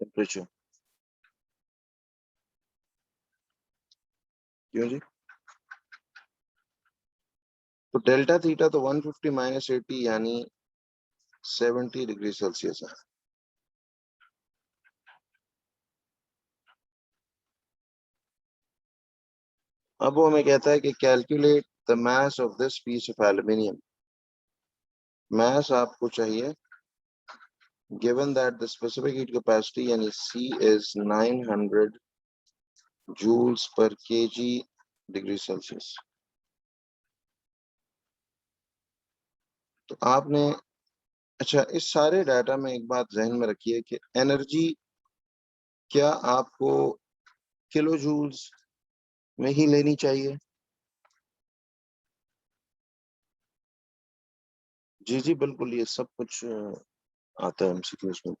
Temperature. क्यों जी? तो delta theta तो 150 माइनस 80 यानी 70 डिग्री सेल्सियस है। अब वो हमें कहता है कि calculate the mass of this piece of aluminium. Mass आपको चाहिए given that the specific heat capacity यानी C इज 900 जूल्स पर केजी डिग्री सेल्सियस। तो आपने, अच्छा, इस सारे डाटा में एक बात जहन में रखिए कि एनर्जी क्या आपको किलो जूल्स में ही लेनी चाहिए? जी जी बिल्कुल, ये सब कुछ आता है एमसीक्यूज में।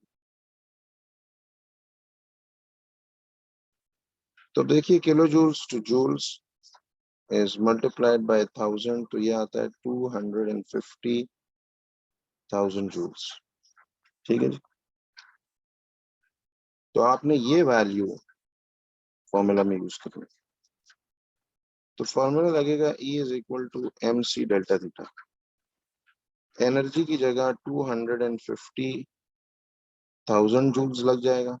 तो देखिए, kilo joules to joules is multiplied by 1000, तो ये आता है 250,000 जूल्स। ठीक है जी। तो आपने ये वैल्यू फॉर्मूला में यूज करनी है। तो फॉर्मूला लगेगा E is equal to M C delta theta. Energy की जगह 250,000 जूल्स लग जाएगा।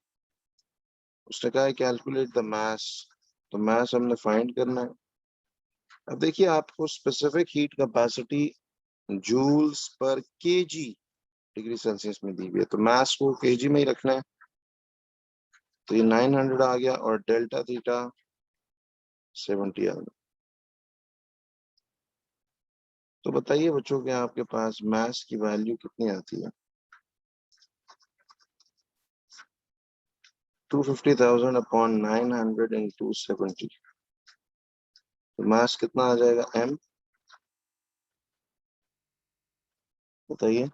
उसने कहा है कैलकुलेट द मास, तो मास हमने फाइंड करना है। अब देखिए, आपको स्पेसिफिक हीट कैपेसिटी जूल्स पर केजी डिग्री सेल्सियस में दी हुई है, तो मास को केजी में ही रखना है। तो ये 900 आ गया और डेल्टा थीटा 70 आ गया। तो बताइए बच्चों के आपके पास मास की वैल्यू कितनी आती है? 250,000 अपॉन 900 इंटू 70। तो मास कितना आ जाएगा m? बताइए।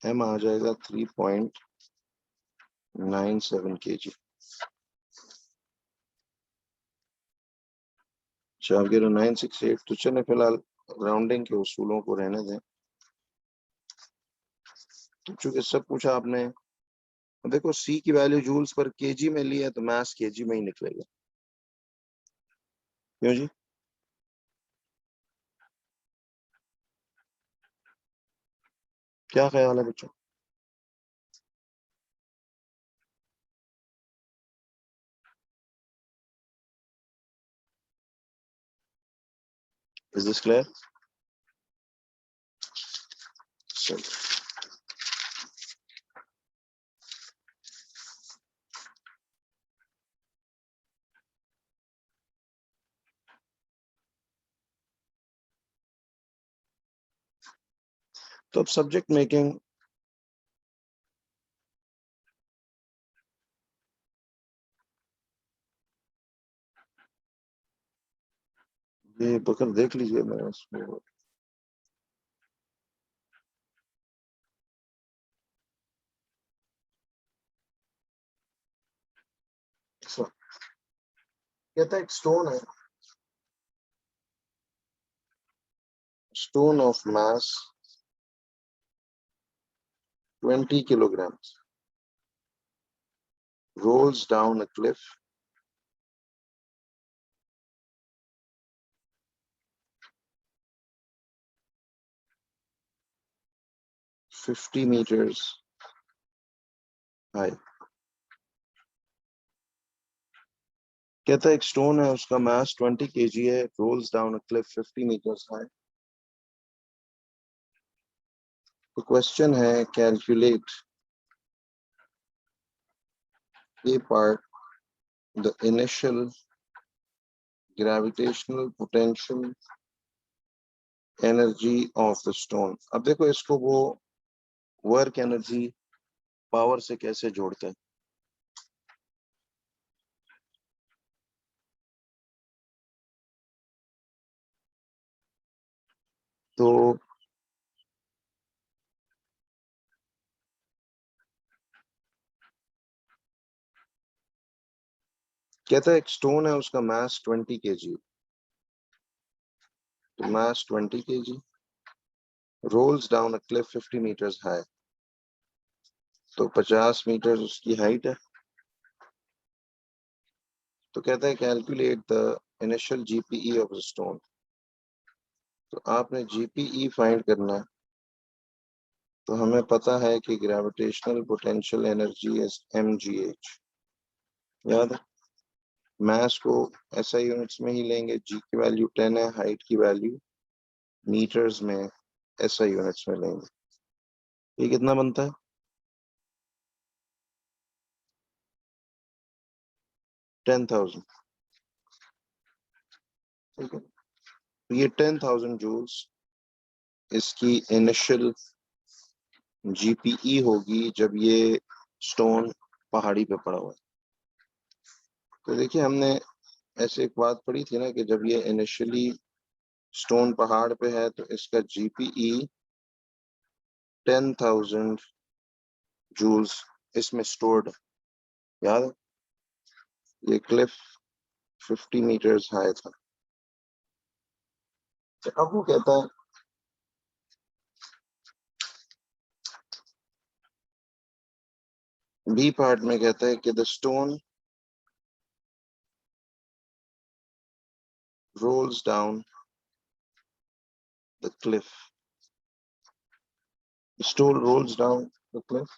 m आ जाएगा 3.97 kg। अच्छा, आप 968, तो चले फिलहाल राउंडिंग के उसूलों को रहने दें। तो चूंकि सब कुछ आपने देखो, C की वैल्यू जूल्स पर केजी में ली है, तो मास केजी में ही निकलेगा। क्यों जी? क्या ख्याल है बच्चों? Is this clear? तो अब सब्जेक्ट मेकिंग, ये बकर देख लीजिए, मैं इसमें कहता है एक स्टोन है, stone of mass 20 kilogram rolls down a cliff 50 meters high। कहता है एक स्टोन है, उसका मास 20 kg है, rolls down a cliff 50 meters high. तो क्वेश्चन है calculate A part the initial gravitational potential energy of the stone. अब देखो, इसको वो वर्क एनर्जी पावर से कैसे जोड़ते हैं। तो कहता है एक स्टोन है, उसका मास 20 kg, तो मास 20 kg rolls down a cliff 50 meters high, तो 50 मीटर उसकी हाइट है। तो कहता है calculate the initial GPE of the stone. तो आपने जीपीई फाइंड करना है। तो हमें पता है कि gravitational potential energy is mgh, याद है। मास को ऐसा यूनिट्स में ही लेंगे, जी की वैल्यू 10 है, हाइट की वैल्यू मीटर्स में ऐसा यूनिट्स में लेंगे। ये कितना बनता है? 10,000। ठीक है, तो ये 10,000 जूल्स इसकी इनिशियल जीपीई होगी जब ये स्टोन पहाड़ी पे पड़ा हुआ है। तो देखिए हमने ऐसे एक बात पढ़ी थी ना कि जब ये इनिशियली स्टोन पहाड़ पे है तो इसका जीपीई 10,000 जूल्स इसमें स्टोर्ड है, याद है। ये क्लिफ 50 मीटर्स हाई था। तो अब वो कहता है बी पार्ट में, कहता है कि the stone rolls down the cliff. The stone rolls down the cliff.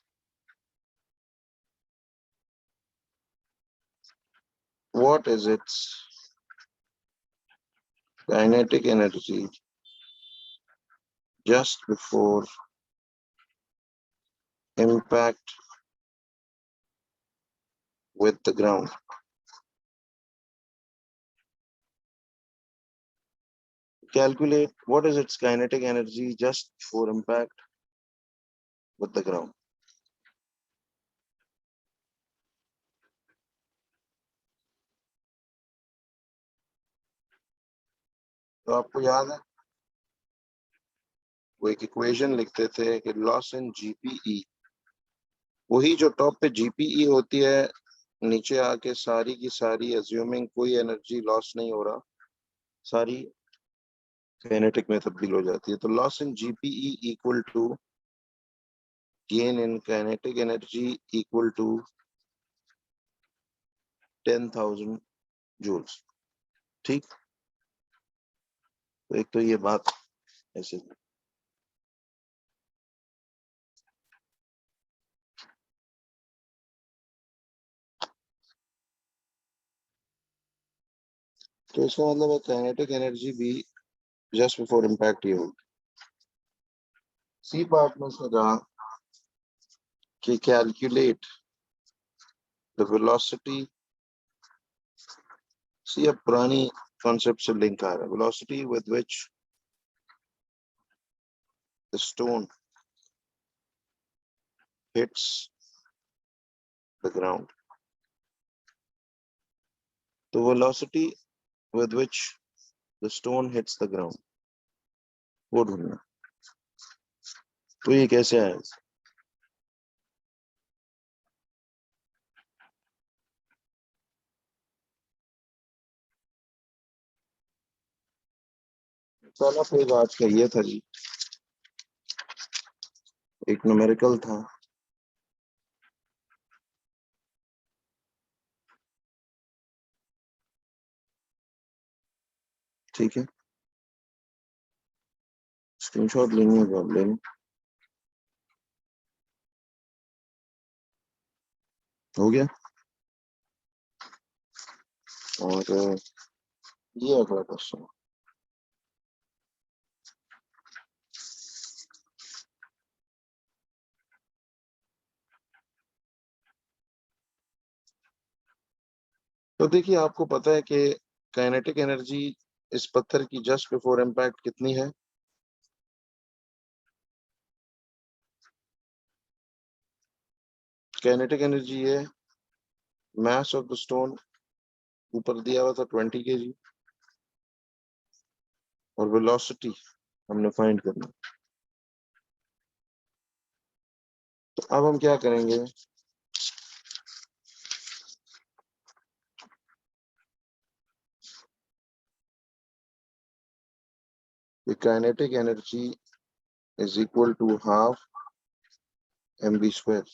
What is its kinetic energy just before impact with the ground? Calculate what is its kinetic energy just before impact with the ground. तो आपको याद है वो एक equation लिखते थे कि loss in GPE, वही जो टॉप पे जीपीई होती है, नीचे आके सारी की सारी अज्यूमिंग कोई एनर्जी लॉस नहीं हो रहा, सारी काइनेटिक में तब्दील हो जाती है। तो loss in GPE equal to gain in kinetic energy equal to 10,000 joules. ठीक, तो एक तो ये बात ऐसे। तो इसका मतलब है काइनेटिक एनर्जी भी जस्ट बिफोर इम्पैक्ट ही होगी। सी पार्ट में उसने कहा कि कैलकुलेट द वेलोसिटी। सी अब पुरानी कॉन्सेप्ट से लिंक आ रहा है, velocity with which the stone hits the ground. तो velocity with which the stone hits the ground वो ढूंढना। तो ये कैसे आया? पहला पेज आज का ये था जी, एक न्यूमेरिकल था। ठीक है, स्क्रीनशॉट लेनी है तो आप लेनी। हो गया। और ये अगला क्वेश्चन। तो देखिए आपको पता है कि काइनेटिक एनर्जी इस पत्थर की जस्ट बिफोर इम्पैक्ट कितनी है? काइनेटिक एनर्जी है मास ऑफ द स्टोन, ऊपर दिया हुआ था 20 kg, और वेलोसिटी हमने फाइंड करना। तो अब हम क्या करेंगे, the kinetic energy is equal to half mv square.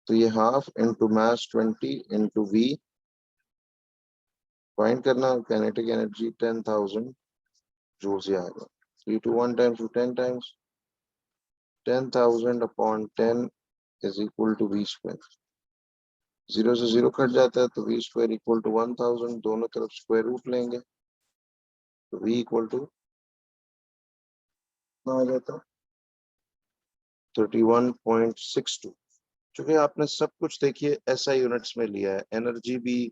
तो ये half into mass 20 into V find करना, काइनेटिक एनर्जी 10,000 जूल्स आएगा. 3 to 1 times to 10 times 10,000 upon 10 is equal to v square. 0 से 0 कट जाता है तो v square equal to 1000, दोनों तरफ स्क्वायर रूट लेंगे तो v equal to आ जाता 31.62. चूंकि आपने सब कुछ देखिए एसआई यूनिट्स में लिया है, एनर्जी भी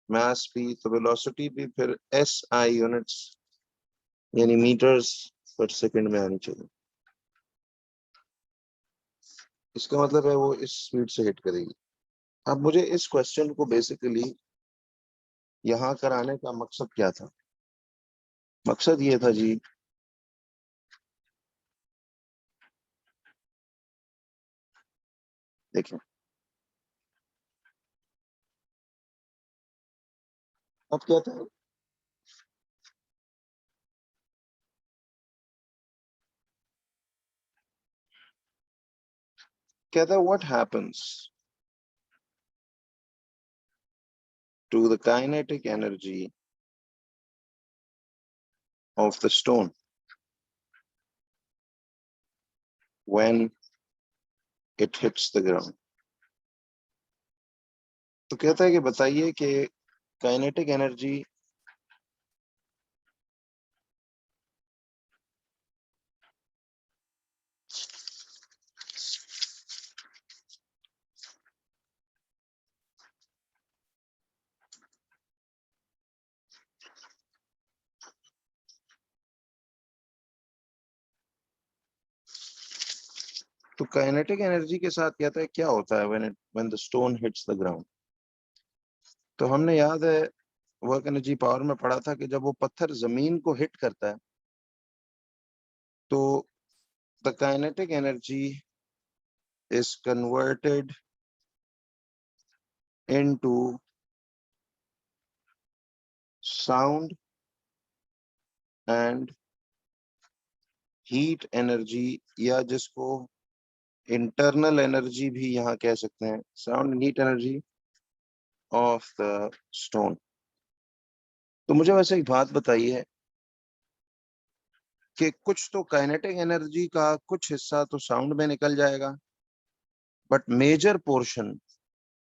मास भी, तो वेलोसिटी भी फिर एसआई यूनिट्स यानी मीटर्स पर सेकंड में आनी चाहिए. इसका मतलब है वो इस स्पीड से हिट करेगी. अब मुझे इस क्वेश्चन को बेसिकली यहां कराने का मकसद क्या था? मकसद ये था जी, देखें अब क्या था, क्या था, what happens to the kinetic energy of the stone when it hits the ground. तो कहता है कि बताइए कि काइनेटिक एनर्जी तो काइनेटिक एनर्जी के साथ कहता है क्या होता है when the stone hits the ground. तो हमने याद है वर्क एनर्जी पावर में पढ़ा था कि जब वो पत्थर जमीन को हिट करता है तो the kinetic energy is converted into sound and heat energy, या जिसको इंटरनल एनर्जी भी यहाँ कह सकते हैं, sound and heat energy of the stone. तो मुझे वैसे एक बात बताइए कि कुछ तो काइनेटिक एनर्जी का कुछ हिस्सा तो साउंड में निकल जाएगा, बट मेजर पोर्शन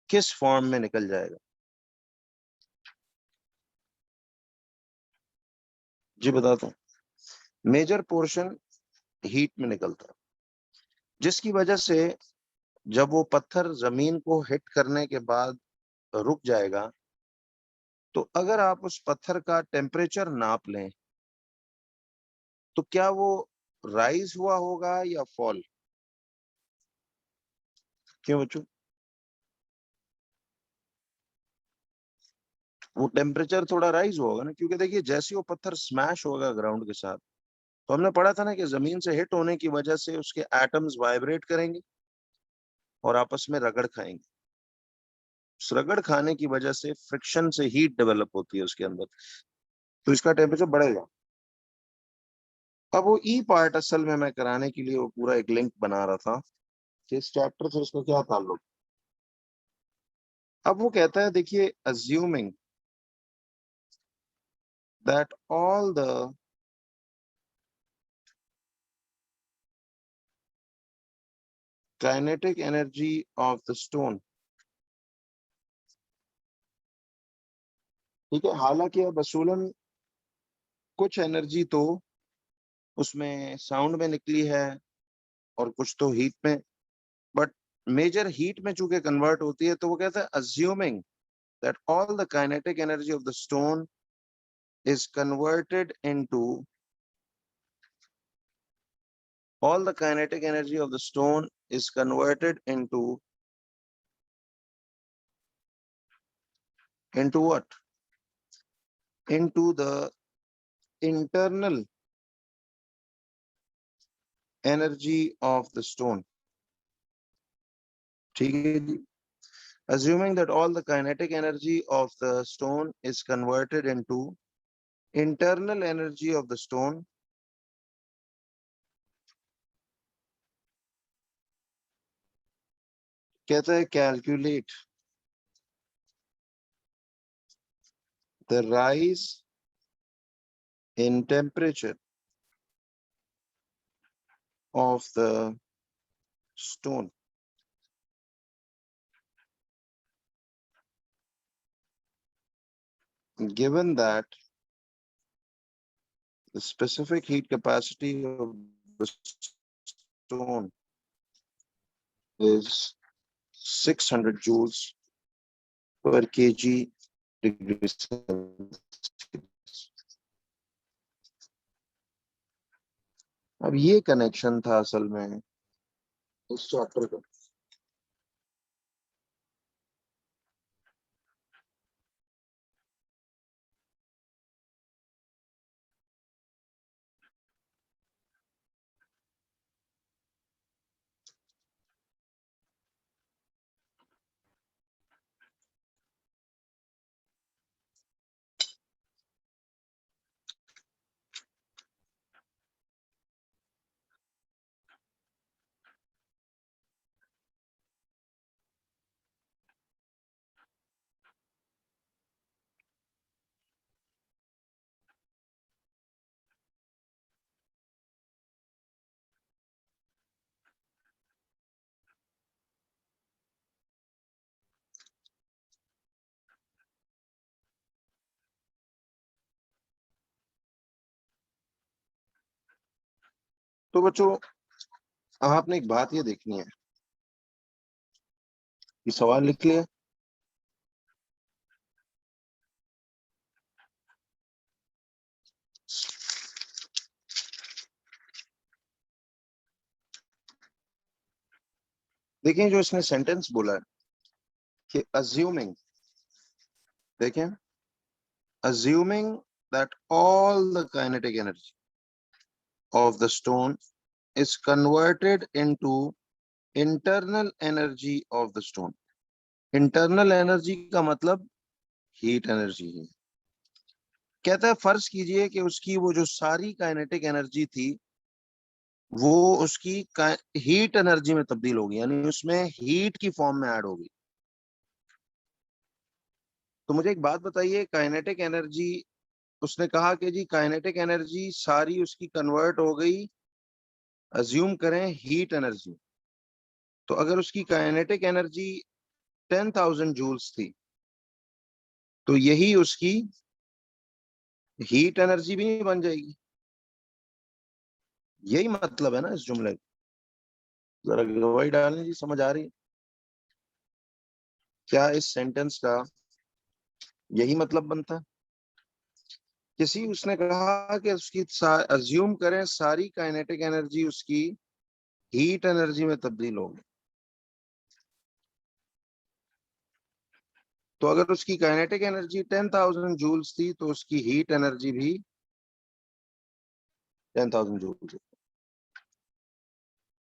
किस फॉर्म में निकल जाएगा? जी बताता हूँ. मेजर पोर्शन हीट में निकलता है, जिसकी वजह से जब वो पत्थर जमीन को हिट करने के बाद रुक जाएगा, तो अगर आप उस पत्थर का टेम्परेचर नाप लें तो क्या वो राइज हुआ होगा या फॉल? क्यों बच्चों? वो टेम्परेचर थोड़ा राइज होगा ना, क्योंकि देखिए जैसे वो पत्थर स्मैश होगा ग्राउंड के साथ, तो हमने पढ़ा था ना कि जमीन से हिट होने की वजह से उसके एटम्स वाइब्रेट करेंगे और आपस में रगड़ खाएंगे. उस रगड़ खाने की वजह से फ्रिक्शन से हीट डेवलप होती है उसके अंदर, तो इसका टेम्परेचर बढ़ेगा. अब वो ई पार्ट असल में मैं कराने के लिए वो पूरा एक लिंक बना रहा था कि इस चैप्टर से उसका क्या ताल्लुक. अब वो कहता है देखिए, assuming that all the kinetic energy of the stone, ठीक है, हालांकि अब असूलन कुछ एनर्जी तो उसमें साउंड में निकली है और कुछ तो हीट में, बट मेजर हीट में चूंकि कन्वर्ट होती है, तो वो कहता है assuming that all the kinetic energy of the stone is converted into all the kinetic energy of the stone is converted into what? Into the internal energy of the stone. ठीक है जी. Assuming that all the kinetic energy of the stone is converted into internal energy of the stone कहता है calculate the rise in temperature of the stone given that the specific heat capacity of the stone is 600 joules per kg degree Celsius. अब ये connection था असल में उस chapter का। तो बच्चों आपने एक बात ये देखनी है कि सवाल लिख लिया। देखें जो इसने सेंटेंस बोला है कि assuming, देखें assuming that all the kinetic energy of the stone is converted into internal energy of the stone. Internal energy का मतलब हीट एनर्जी है। कहता है फर्ज कीजिए कि उसकी वो जो सारी काइनेटिक एनर्जी थी वो उसकी हीट एनर्जी में तब्दील होगी, यानी उसमें हीट की फॉर्म में ऐड होगी। तो मुझे एक बात बताइए, काइनेटिक एनर्जी, उसने कहा कि जी काइनेटिक एनर्जी सारी उसकी कन्वर्ट हो गई, अज्यूम करें हीट एनर्जी। तो अगर उसकी काइनेटिक एनर्जी 10,000 जूल्स थी तो यही उसकी हीट एनर्जी भी नहीं बन जाएगी? यही मतलब है ना इस जुमले का। जरा गवाही डालने जी, समझ आ रही? क्या इस सेंटेंस का यही मतलब बनता है? किसी उसने कहा कि उसकी अज्यूम करें सारी काइनेटिक एनर्जी उसकी हीट एनर्जी में तब्दील होगी। तो अगर उसकी काइनेटिक एनर्जी 10,000 जूल्स थी तो उसकी हीट एनर्जी भी 10,000 जूल्स।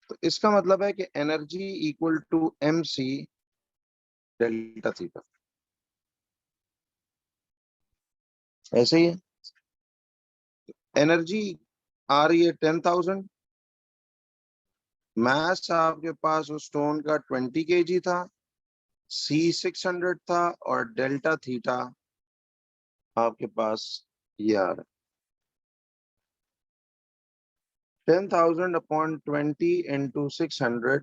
तो इसका मतलब है कि energy equal to M C delta theta. ऐसे ही है, एनर्जी आ रही है 10,000, मास आपके पास उस स्टोन का 20 kg था, सी 600 था और डेल्टा थीटा आपके पास ये आ रहा है 10,000 upon 20 into 600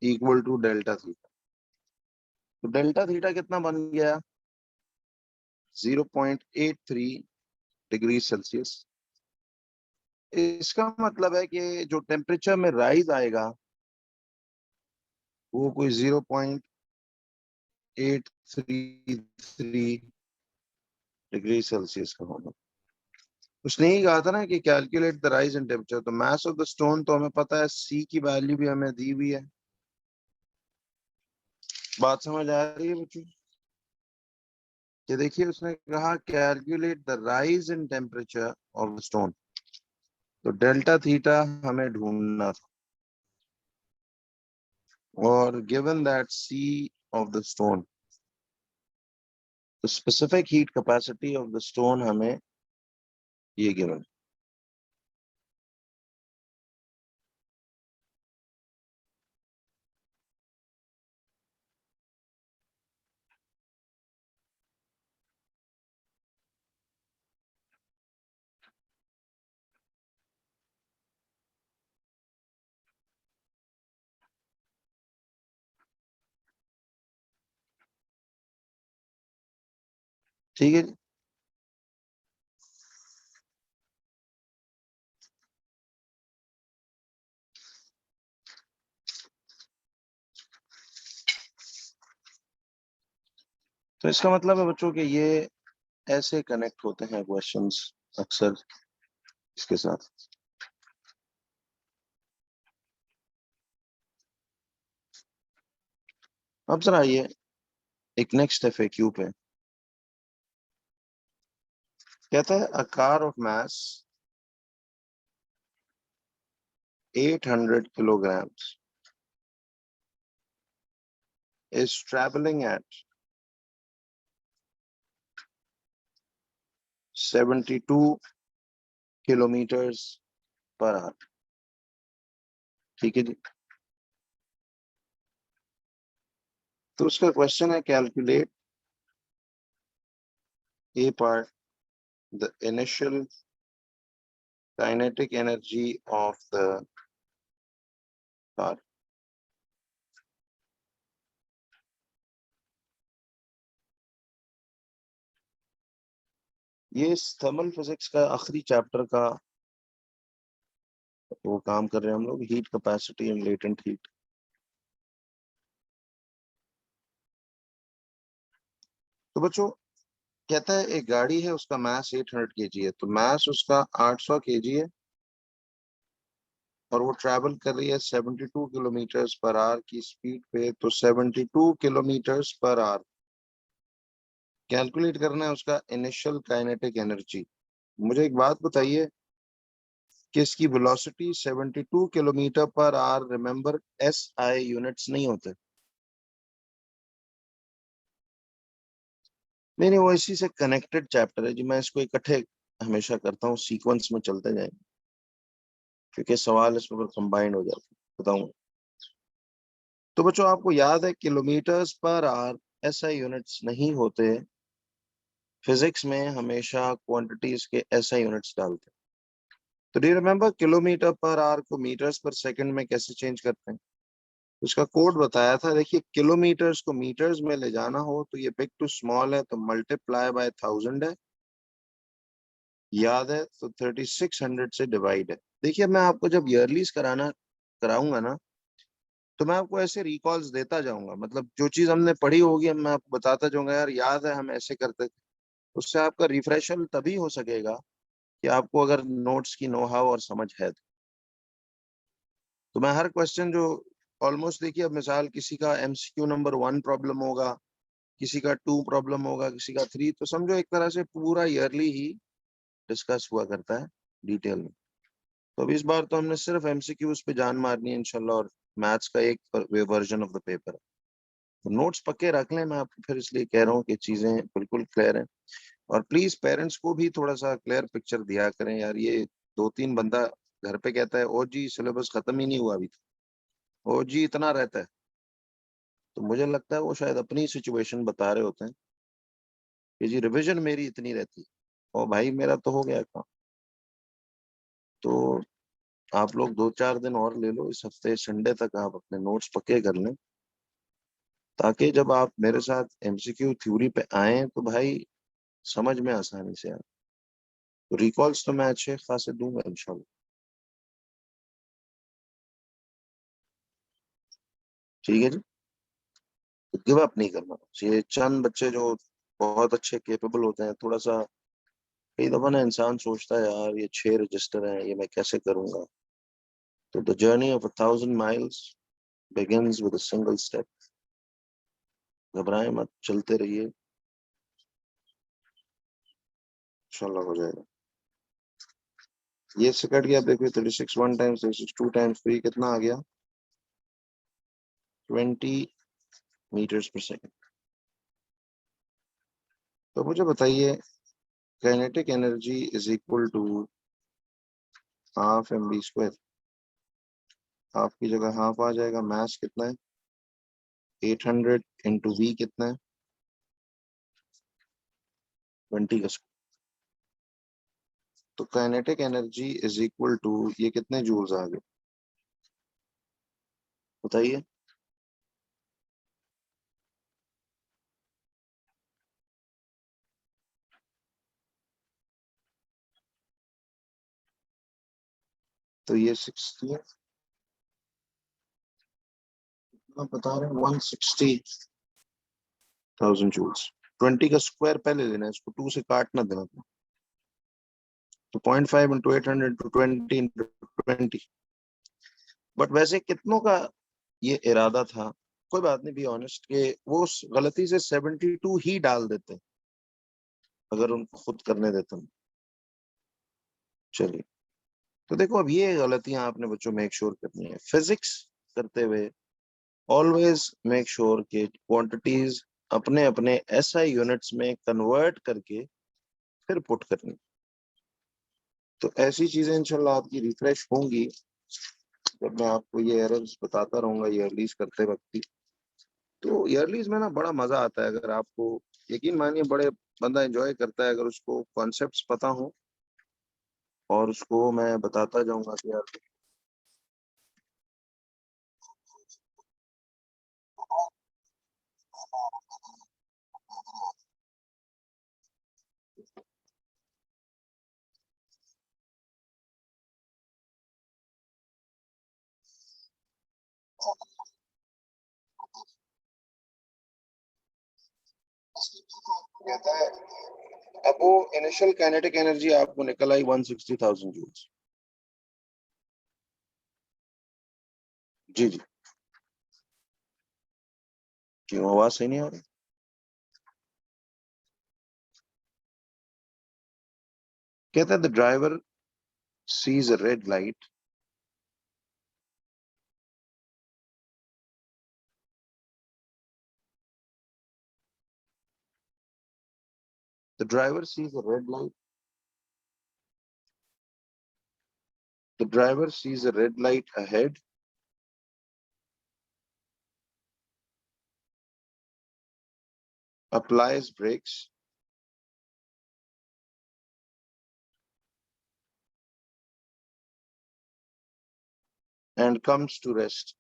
equal to delta theta. तो डेल्टा थीटा कितना बन गया? 0.83 डिग्री सेल्सियस। इसका मतलब है कि जो टेम्परेचर में राइज आएगा वो कोई 0.833 डिग्री सेल्सियस का होगा। उसने ही कहा था ना कि calculate the rise in temperature. तो मास ऑफ द स्टोन तो हमें पता है, सी की वैल्यू भी हमें दी हुई है। बात समझ आ रही है बच्चों? ये देखिए उसने कहा calculate the rise in temperature of the stone, तो डेल्टा थीटा हमें ढूंढना था और given that C of the stone तो specific heat capacity of the stone हमें ये गिवन। ठीक है जी। तो इसका मतलब है बच्चों कि ये ऐसे कनेक्ट होते हैं क्वेश्चंस अक्सर इसके साथ। अब जरा आइए एक नेक्स्ट एफएक्यू पे। कहता है a car of mass 800 kilograms is traveling at 72 kilometers per hour। ठीक है जी। तो उसका क्वेश्चन है calculate A part the initial kinetic energy of the car. ये थर्मल फिजिक्स का आखिरी चैप्टर का वो काम कर रहे हैं हम लोग, heat capacity and latent heat. तो बच्चों कहता है एक गाड़ी है, उसका मास 800 केजी है, तो मास उसका 800 केजी है और वो ट्रैवल कर रही है 72 किलोमीटर्स पर आवर की स्पीड पे। तो 72 किलोमीटर्स पर आवर कैलकुलेट करना है उसका इनिशियल काइनेटिक एनर्जी। मुझे एक बात बताइए कि इसकी velocity 72 kilometre per hour, remember SI units नहीं होते। नहीं वो इसी से कनेक्टेड चैप्टर है जी, मैं इसको इकट्ठे हमेशा करता हूँ, सीक्वेंस में चलते जाएंगे क्योंकि सवाल इसमें पर कंबाइंड हो जाते हैं। बताऊंगा। तो बच्चों आपको याद है kilometres per hour SI units नहीं होते, फिजिक्स में हमेशा क्वांटिटीज के एसआई यूनिट्स डालते हैं। तो do you remember kilometre per hour को मीटर्स पर सेकंड में कैसे चेंज करते हैं? उसका कोड बताया था। देखिए किलोमीटर्स को मीटर्स में ले जाना हो तो ये बिग टू स्मॉल है, तो मल्टीप्लाई बाय 1000 है, याद है, तो 3600 से डिवाइड है। देखिए मैं आपको जब ईयरलीज कराऊंगा ना, तो मैं आपको ऐसे रिकॉल्स देता जाऊंगा, मतलब जो चीज हमने पढ़ी होगी मैं आपको बताता जाऊंगा, यार याद है हम ऐसे करते थे। उससे आपका रिफ्रेशल तभी हो सकेगा कि आपको अगर नोट्स की नो हाउ और समझ है तो मैं हर क्वेश्चन जो ऑलमोस्ट, देखिए अब मिसाल किसी का एमसीक्यू नंबर 1 प्रॉब्लम होगा, किसी का 2 प्रॉब्लम होगा, किसी का 3, तो समझो एक तरह से पूरा ईयरली ही डिस्कस हुआ करता है डिटेल में। तो अब इस बार तो हमने सिर्फ एमसीक्यूज पे जान मारनी है इंशाल्लाह, और मैथ्स का एक वर्जन ऑफ द पेपर है। तो नोट्स पक्के रख लें, मैं आपको फिर इसलिए कह रहा हूँ कि चीजें बिल्कुल क्लियर हैं। और प्लीज पेरेंट्स को भी थोड़ा सा क्लियर पिक्चर दिया करें यार। ये 2-3 बंदा घर पे कहता है ओ जी सिलेबस खत्म ही नहीं हुआ अभी तो, ओ जी इतना रहता है। तो मुझे लगता है वो शायद अपनी सिचुएशन बता रहे होते हैं कि जी रिवीजन मेरी इतनी रहती है, और भाई मेरा तो हो गया काम। तो आप लोग 2-4 दिन और ले लो, इस हफ्ते संडे तक आप अपने नोट्स पक्के कर लें, ताकि जब आप मेरे साथ एमसीक्यू थ्योरी पे आए तो भाई समझ में आसानी से आए। तो रिकॉल्स तो मैं अच्छे खासे दूंगा इंशाल्लाह। ठीक है जी। तो गिव अप नहीं करना। ये चंद बच्चे जो बहुत अच्छे केपेबल होते हैं, थोड़ा सा कई दफा ना इंसान सोचता है यार ये 6 रजिस्टर हैं, ये मैं कैसे करूंगा। तो the journey of 1000 miles begins with a single step। घबराएं मत, चलते रहिए, इंशाल्लाह हो जाएगा। ये सेकंड गया, आप देखिए 36 1 टाइम्स 36 2 टाइम्स 3 कितना आ गया, 20 meters per second। तो मुझे बताइए, kinetic energy is equal to half mv²। Half की जगह हाफ आ जाएगा। मास कितना है? 800 इंटू वी कितना है? 20 का स्क्वायर। तो kinetic energy is equal to, ये कितने जूल्स आ गए बताइए? तो ये 60, आप बता रहे हैं 160,000 जूल्स। 20 का स्क्वायर पहले लेना है, इसको 2 से काटना देना था। तो 0.5 इंटू 800 इंटू 20 इंटू 20। बट वैसे कितनों का ये इरादा था? कोई बात नहीं, बी ऑनेस्ट, कि वो गलती से 72 ही डाल देते अगर उनको खुद करने देते हम। चलिए, तो देखो, अब ये गलतियां आपने बच्चों मेक श्योर करनी है फिजिक्स करते हुए। ऑलवेज मेक श्योर कि क्वांटिटीज अपने अपने एसआई यूनिट्स में कन्वर्ट करके फिर पुट करनी। तो ऐसी चीजें इंशाल्लाह आपकी रिफ्रेश होंगी जब मैं आपको ये एरर्स बताता रहूंगा ईयरलीज करते वक्त भी। तो ईयरलीज में ना बड़ा मजा आता है, अगर आपको, यकीन मानिए, बड़े बंदा एंजॉय करता है अगर उसको कॉन्सेप्ट्स पता हो और उसको मैं बताता जाऊंगा कि यार। कहता है, अब वो इनिशियल काइनेटिक एनर्जी आपको निकल आई 160,000 जूल्स। जी जी। क्यों आवाज सही नहीं आ रही? कहता है the driver sees a red light. The driver sees a red light. The driver sees a red light ahead, applies brakes and comes to rest.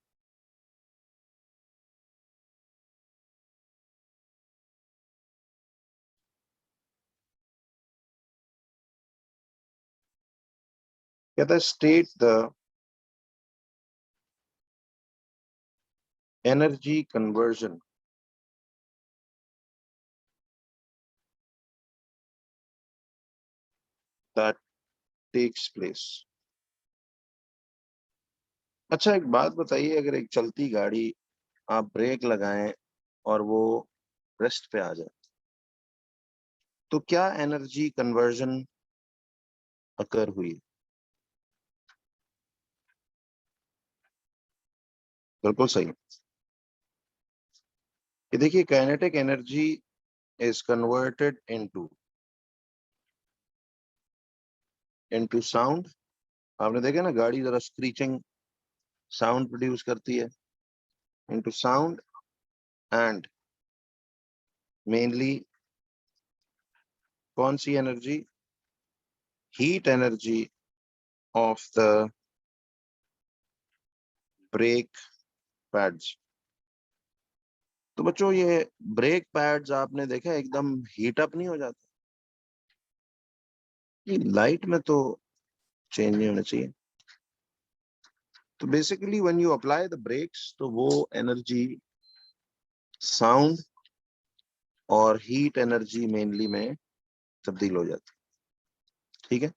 कहता है state the energy conversion that takes place। अच्छा, एक बात बताइए, अगर एक चलती गाड़ी आप ब्रेक लगाएं और वो रेस्ट पे आ जाए, तो क्या एनर्जी कन्वर्जन अकर हुई? बिल्कुल सही। ये देखिए, kinetic energy is converted into into sound. आपने देखा ना, गाड़ी जरा स्क्रीचिंग साउंड प्रोड्यूस करती है। इनटू साउंड एंड मेनली कौन सी energy? Heat energy of the brake pads. तो बच्चों, ये ब्रेक पैड्स आपने देखा एकदम हीट अप नहीं हो जाते? ये लाइट में तो चेंज नहीं होना चाहिए। तो basically when you apply the brakes, तो वो एनर्जी साउंड और हीट एनर्जी मेनली में तब्दील हो जाती है। ठीक है?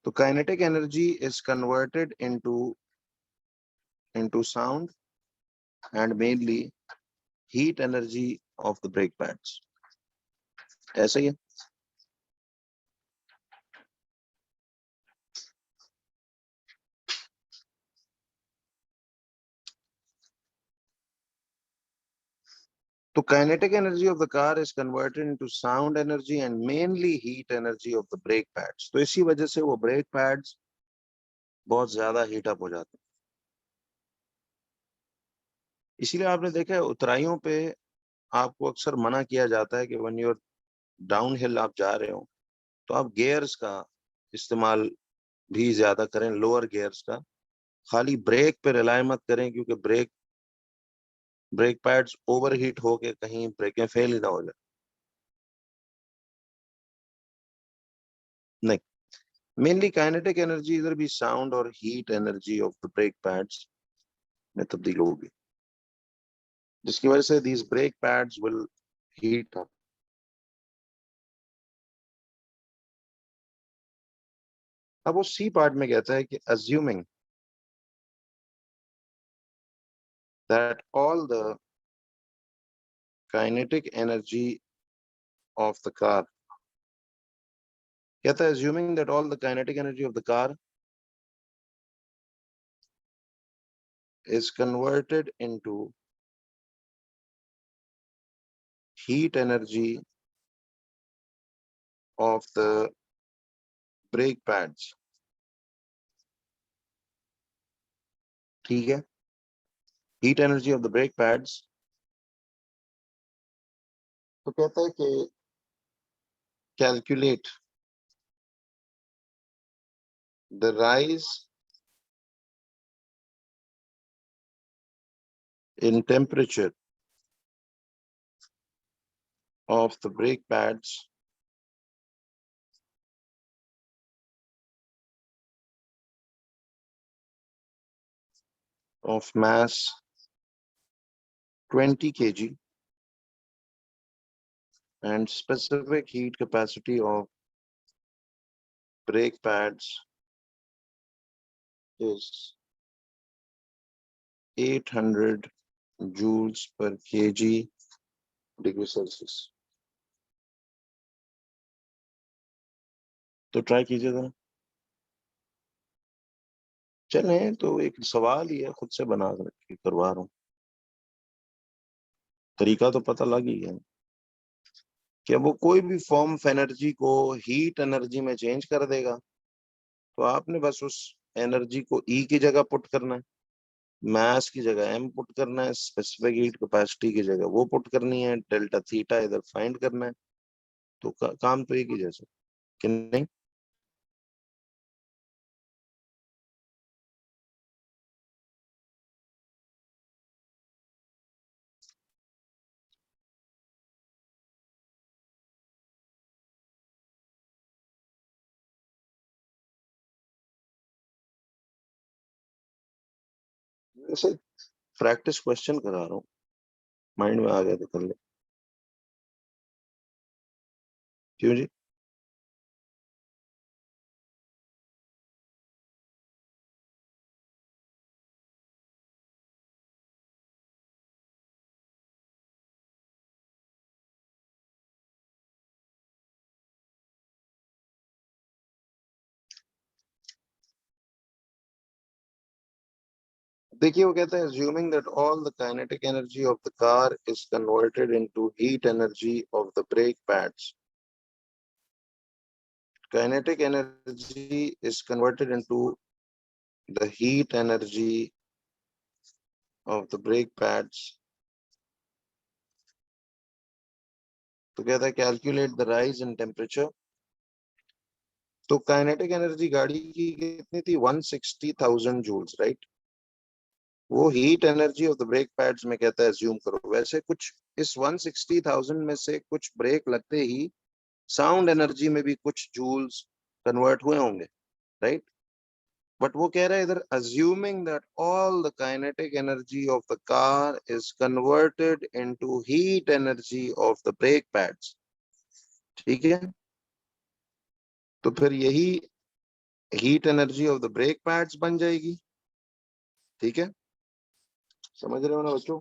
तो kinetic energy is converted into into sound and mainly heat energy of the brake pads. ऐसा ही है। तो kinetic energy of the car is converted into sound energy and mainly heat energy of the brake pads. तो इसी वजह से वो brake pads बहुत ज्यादा हीट अप हो जाते हैं। इसीलिए आपने देखा है उतराइयों पे आपको अक्सर मना किया जाता है कि व्हेन यूर डाउन हिल आप जा रहे हो तो आप गियर्स का इस्तेमाल भी ज्यादा करें, लोअर गियर्स का। खाली ब्रेक पे रिलाई मत करें, क्योंकि ब्रेक पैड्स ओवर हीट होके कहीं ब्रेकें फेल ही ना हो जाए। नहीं, मेनली काइनेटिक एनर्जी इधर भी साउंड और heat energy of the brake pads में तब्दील होगी, जिसकी वजह से these brake pads will heat up. अब वो सी पार्ट में कहता है कि assuming that all the kinetic energy of the car, कहता है assuming that all the kinetic energy of the car is converted into heat energy of the brake pads। ठीक है, heat energy of the brake pads। तो कहता है कि calculate the rise in temperature of the brake pads of mass 20 kg and specific heat capacity of brake pads is 800 joules per kg degree Celsius। तो try कीजिए जरा। चले तो एक सवाल ही है, खुद से बना कर करवा रहा हूँ, तरीका तो पता लग ही है कि वो कोई भी फॉर्म ऑफ एनर्जी को हीट एनर्जी में चेंज कर देगा। तो आपने बस उस एनर्जी को ई की जगह पुट करना है, मास की जगह एम पुट करना है, स्पेसिफिक हीट कैपेसिटी की जगह वो पुट करनी है, डेल्टा थीटा इधर फाइंड करना है। तो काम तो एक ही जैसा कि नहीं। वैसे प्रैक्टिस क्वेश्चन करा रहा हूँ, माइंड में आ गया तो कर ले। क्यों जी? देखिए वो कहता है assuming that all the kinetic energy of the car is converted into heat energy of the brake pads। Kinetic energy is converted into the heat energy of the brake pads। तो कहता है calculate the rise in temperature. तो kinetic energy गाड़ी की कितनी थी? 160,000 joules, right. वो heat energy of the brake pads में कहता है अज्यूम करो। वैसे कुछ इस 160,000 में से कुछ ब्रेक लगते ही साउंड एनर्जी में भी कुछ जूल्स कन्वर्ट हुए होंगे, राइट। बट वो कह रहा है इधर assuming that all the kinetic energy of the car is converted into heat energy of the brake pads। ठीक है, तो फिर यही heat energy of the brake pads बन जाएगी। ठीक है, समझ रहे हो ना बच्चों?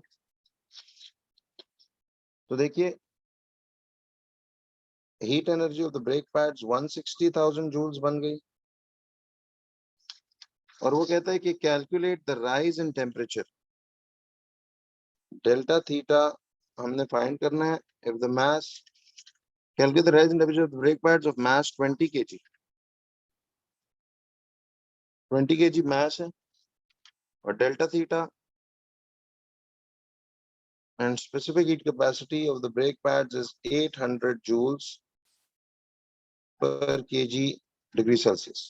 तो देखिए heat energy of the brake pads 160,000 joules बन गई। और वो कहता है कि calculate the rise in temperature delta theta हमने फाइंड करना है if the mass, calculate the rise in temperature of brake pads of mass 20 kg। 20 kg mass है और delta theta and specific heat capacity of the brake pads is 800 joules per kg degree Celsius.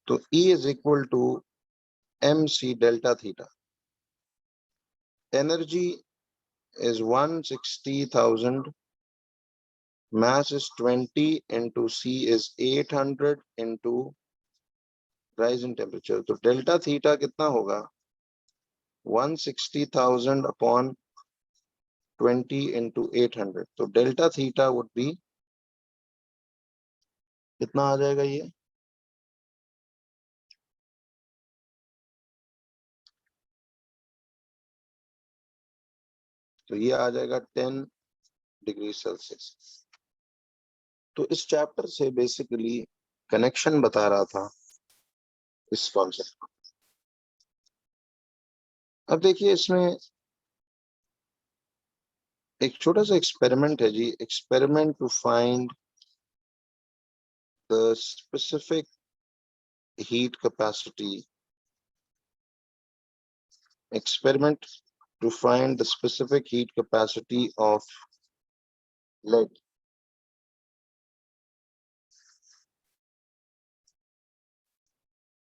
तो E is equal to mc delta theta. Energy is 160,000, mass is 20 into C is 800 into rise in temperature. तो delta theta कितना होगा? 160,000 upon 20 into 800. तो delta theta would be कितना आ जाएगा ये? तो ये आ जाएगा 10 डिग्री सेल्सियस। तो इस चैप्टर से बेसिकली कनेक्शन बता रहा था इस कॉन्सेप्ट का। अब देखिए इसमें एक छोटा सा एक्सपेरिमेंट है जी, experiment to find the specific heat capacity, experiment to find the specific heat capacity of lead.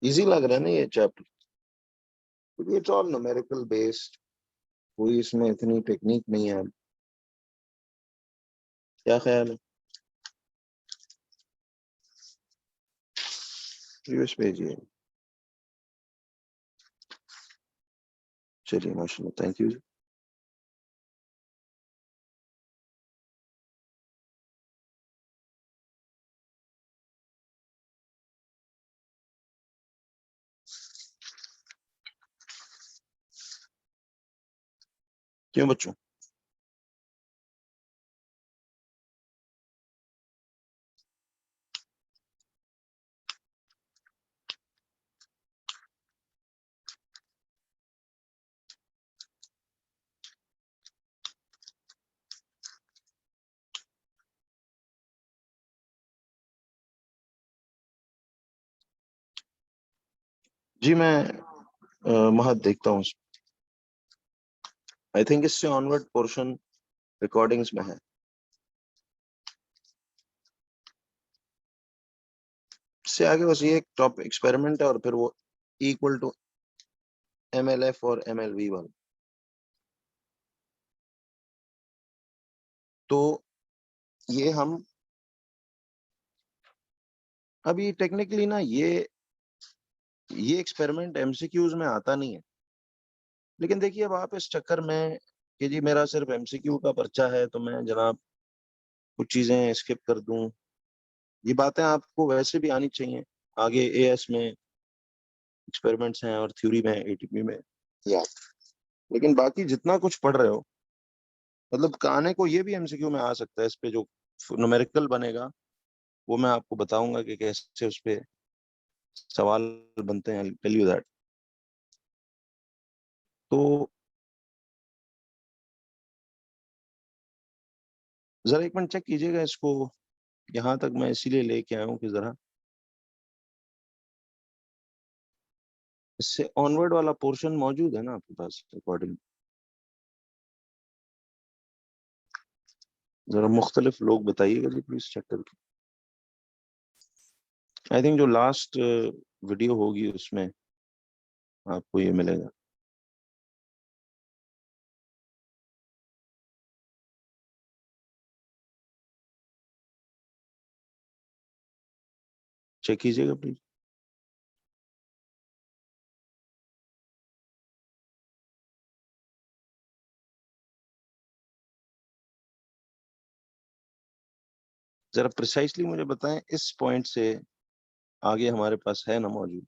Easy लग रहा है ना ये चैप्टर, क्योंकि इट्स ऑल न्यूमेरिकल बेस्ड, कोई इसमें इतनी टेक्निक नहीं है। क्या ख्याल है? प्रीवियस पेज है। चलिए माशाल्लाह, थैंक यू। क्यों बच्चों? जी मैं महत देखता हूँ। आई थिंक इससे ऑनवर्ड पोर्शन रिकॉर्डिंग्स में है। इससे आगे बस ये एक टॉप एक्सपेरिमेंट है और फिर वो इक्वल टू MLF और MLV1। तो ये हम अभी टेक्निकली ना ये एक्सपेरिमेंट MCQs में आता नहीं है, लेकिन देखिए अब आप इस चक्कर में कि जी मेरा सिर्फ MCQ का पर्चा है तो मैं जनाब कुछ चीजें स्किप कर दूं, ये बातें आपको वैसे भी आनी चाहिए। आगे AS में एक्सपेरिमेंट्स हैं और थ्योरी में ATP में या, लेकिन बाकी जितना कुछ पढ़ रहे हो, मतलब आने को ये भी MCQ में आ सकता है। इस पे जो न्यूमेरिकल बनेगा वो मैं आपको बताऊंगा कि कैसे उस पे सवाल बनते हैं। Tell you that. तो जरा एक मिनट चेक कीजिएगा इसको, यहाँ तक मैं इसीलिए लेके आया हूँ कि जरा इससे ऑनवर्ड वाला पोर्शन मौजूद है ना आपके पास रिकॉर्डिंग। जरा मुख्तलिफ लोग बताइएगा जी प्लीज चेक करके। आई थिंक जो लास्ट वीडियो होगी उसमें आपको ये मिलेगा। चेक कीजिएगा प्लीज। जरा प्रिसाइसली मुझे बताएं इस पॉइंट से आगे हमारे पास है ना मौजूद।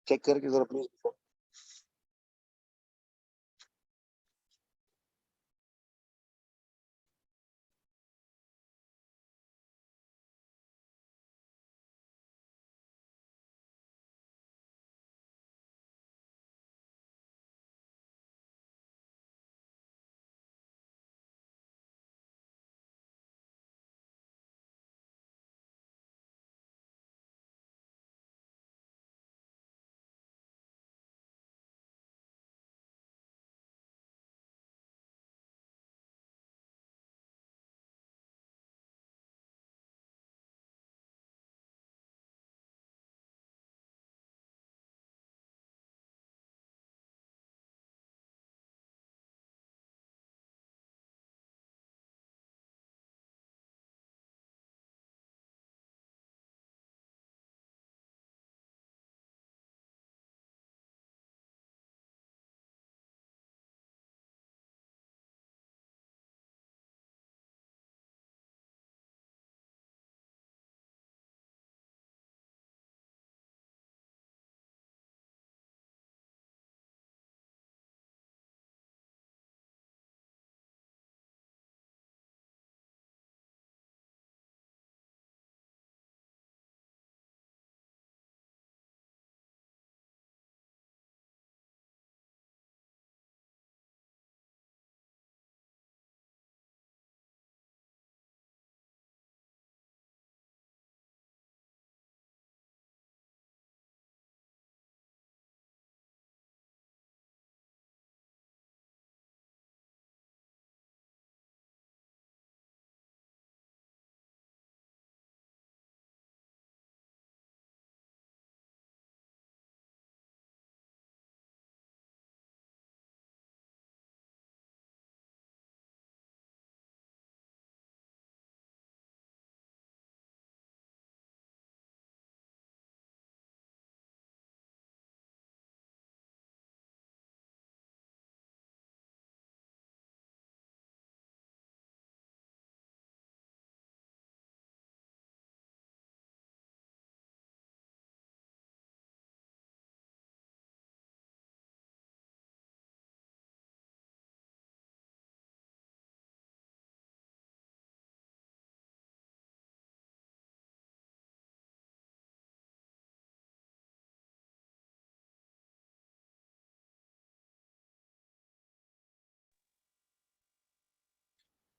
चेक करके जरा प्लीज।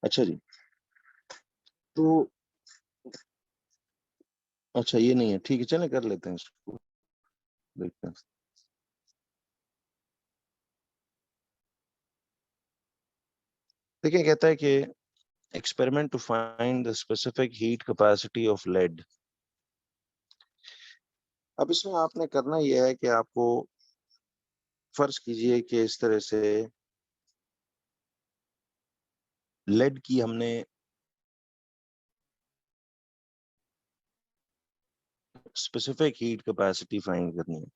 अच्छा जी। तो अच्छा ये नहीं है, ठीक है, चलें कर लेते हैं इसको, देखते हैं। देखिए कहता है कि experiment to find the specific heat capacity of lead. अब इसमें आपने करना यह है कि आपको, फर्ज कीजिए कि इस तरह से लेड की हमने स्पेसिफिक हीट कैपेसिटी फाइंड करनी है।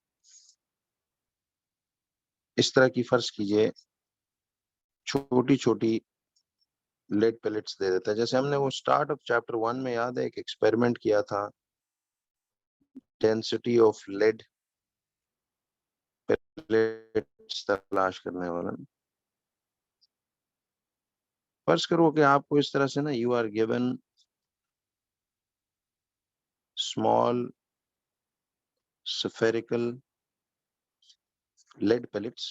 इस तरह की, फर्ज कीजिए, छोटी छोटी लेड पेलेट्स दे देता है। जैसे हमने वो स्टार्ट ऑफ चैप्टर 1 में याद है एक एक्सपेरिमेंट किया था डेंसिटी ऑफ लेड पेलेट्स तलाश करने वाला। फर्ज करो कि आपको इस तरह से ना, you are given small spherical lead pellets,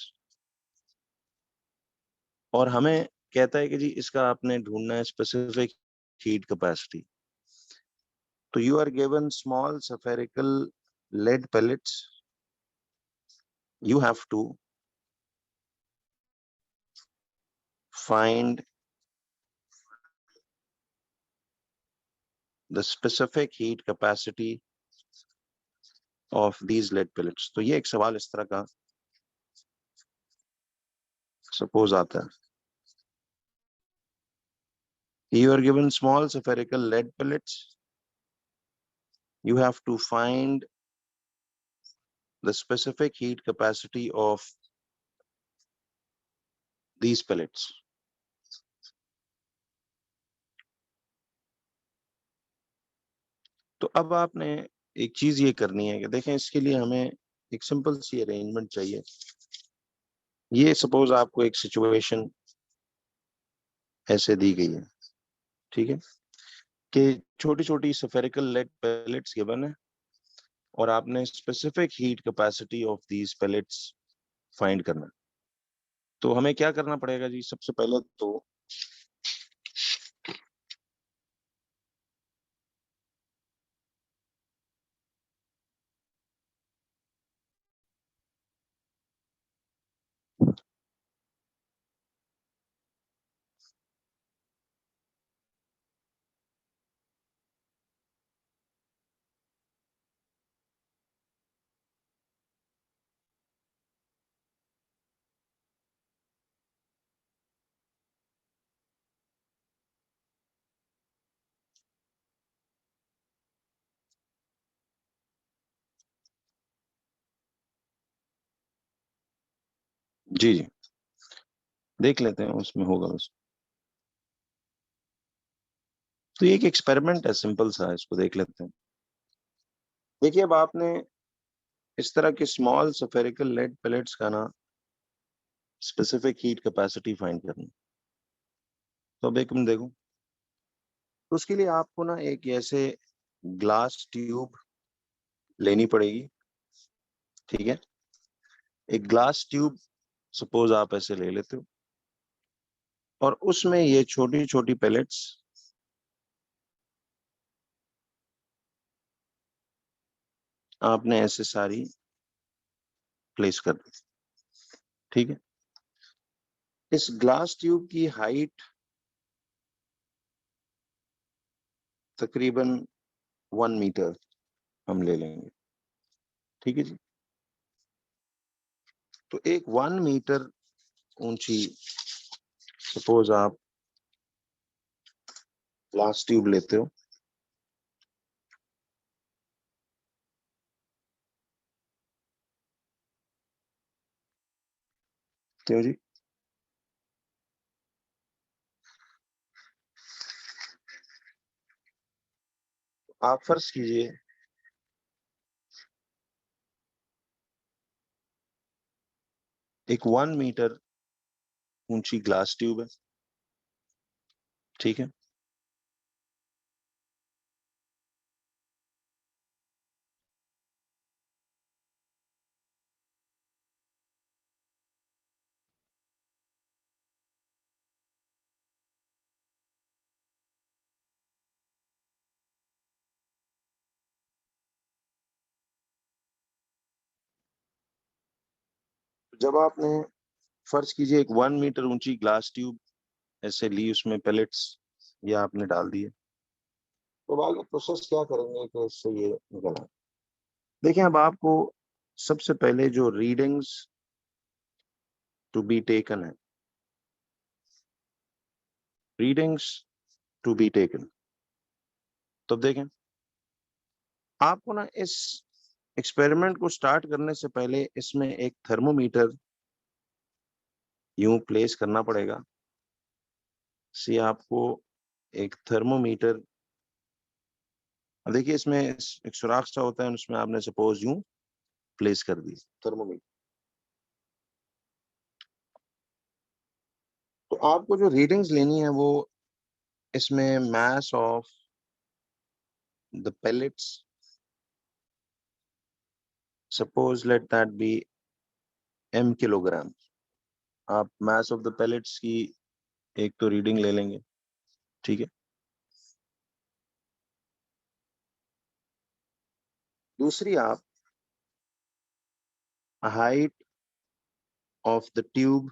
और हमें कहता है कि जी इसका आपने ढूंढना है स्पेसिफिक हीट कैपेसिटी। तो you are given small spherical lead pellets, you have to find the specific heat capacity of these lead pellets। तो ये एक सवाल इस तरह का सपोज आता है, you are given small spherical lead pellets, you have to find the specific heat capacity of these pellets। तो अब आपने एक चीज ये करनी है कि देखें, इसके लिए हमें एक सिंपल सी अरेंजमेंट चाहिए। ये सपोज आपको एक सिचुएशन ऐसे दी गई है, ठीक है, कि छोटी छोटी स्फेरिकल लेड पेलेट्स गिवन है और आपने specific heat capacity of these pellets find करना है। तो हमें क्या करना पड़ेगा जी? सबसे पहले तो जी जी देख लेते हैं उसमें होगा बस। तो ये एक एक्सपेरिमेंट है सिंपल सा, इसको देख लेते हैं। देखिए अब आपने इस तरह के स्मॉल स्फेरिकल लेड पेलेट्स का ना स्पेसिफिक हीट कैपेसिटी फाइंड करनी है। तो अब एक मिनट देखो, तो उसके लिए आपको ना एक ऐसे ग्लास ट्यूब लेनी पड़ेगी, ठीक है। एक ग्लास ट्यूब सपोज आप ऐसे ले लेते हो और उसमें ये छोटी छोटी पेलेट्स आपने ऐसे सारी प्लेस कर दी, ठीक है। इस ग्लास ट्यूब की हाइट तकरीबन 1 मीटर हम ले लेंगे, ठीक है जी। तो एक 1 मीटर ऊंची सपोज आप ग्लास ट्यूब लेते हो, तो जी आप फर्ज कीजिए एक 1 मीटर ऊंची ग्लास ट्यूब है, ठीक है। जब आपने फर्ज कीजिए एक 1 मीटर ऊंची ग्लास ट्यूब ऐसे ली, उसमें पेलेट्स ये आपने डाल दिए, तो आगे प्रोसेस क्या करेंगे कि इससे ये निकल आए। देखिए अब आपको सबसे पहले जो रीडिंग्स टू बी टेकन है, रीडिंग्स टू बी टेकन, तो देखें आपको ना इस एक्सपेरिमेंट को स्टार्ट करने से पहले इसमें एक थर्मोमीटर यूं प्लेस करना पड़ेगा। सी आपको एक थर्मोमीटर, देखिए इसमें एक सुराख सा होता है, उसमें आपने सपोज यूं प्लेस कर दी थर्मोमीटर। तो आपको जो रीडिंग्स लेनी है वो इसमें मास of the pellets, suppose let that be m kilogram. आप मास ऑफ द pellets की एक तो रीडिंग ले लेंगे, ठीक है। दूसरी आप हाइट ऑफ द ट्यूब,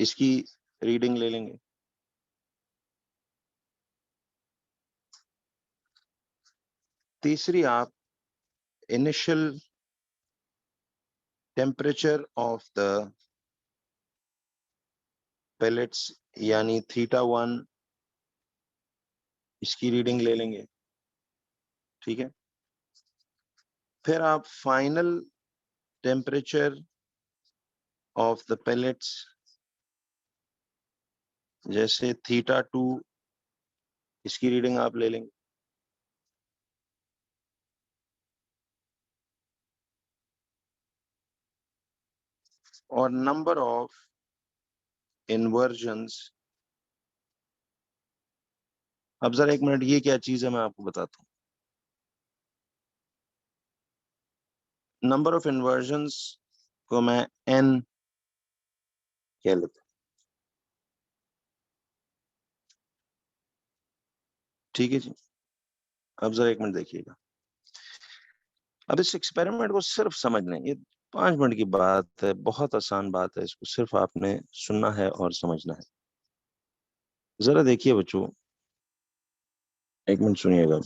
इसकी रीडिंग ले लेंगे। तीसरी आप initial temperature of the pellets यानी θ1, इसकी रीडिंग ले लेंगे, ठीक है। फिर आप final temperature of the pellets जैसे θ2, इसकी रीडिंग आप ले लेंगे। और नंबर ऑफ इन्वर्जन्स। अब जरा एक मिनट, ये क्या चीज है मैं आपको बताता हूँ। नंबर ऑफ इन्वर्जन्स को मैं n कह लेता हूँ, ठीक है जी। अब जरा एक मिनट देखिएगा। अब इस एक्सपेरिमेंट को सिर्फ समझने, ये 5 मिनट की बात है, बहुत आसान बात है, इसको सिर्फ आपने सुनना है और समझना है। जरा देखिए बच्चों, एक मिनट सुनिएगा।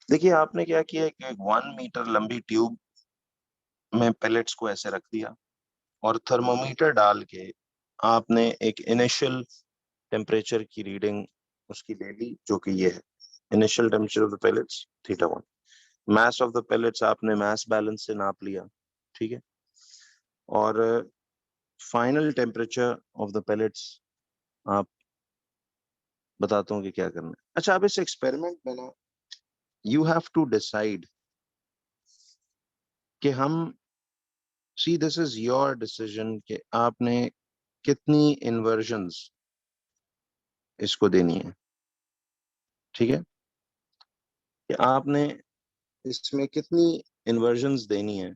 देखिए आपने क्या किया कि एक 1 मीटर लंबी ट्यूब में पेलेट्स को ऐसे रख दिया और थर्मोमीटर डाल के आपने एक इनिशियल टेम्परेचर की रीडिंग उसकी ले ली, जो कि ये है initial temperature of the pellets θ1। Mass of the pellets आपने मास बैलेंस से नाप लिया, ठीक है। और final temperature of the pellets आप, बताता हूँ कि क्या करना है। अच्छा, अब इस एक्सपेरिमेंट में ना यू हैव टू डिसाइड कि हम, see this is your decision कि आपने कितनी इन्वर्जन्स इसको देनी है, ठीक है, कि आपने इसमें कितनी इन्वर्जन्स देनी है,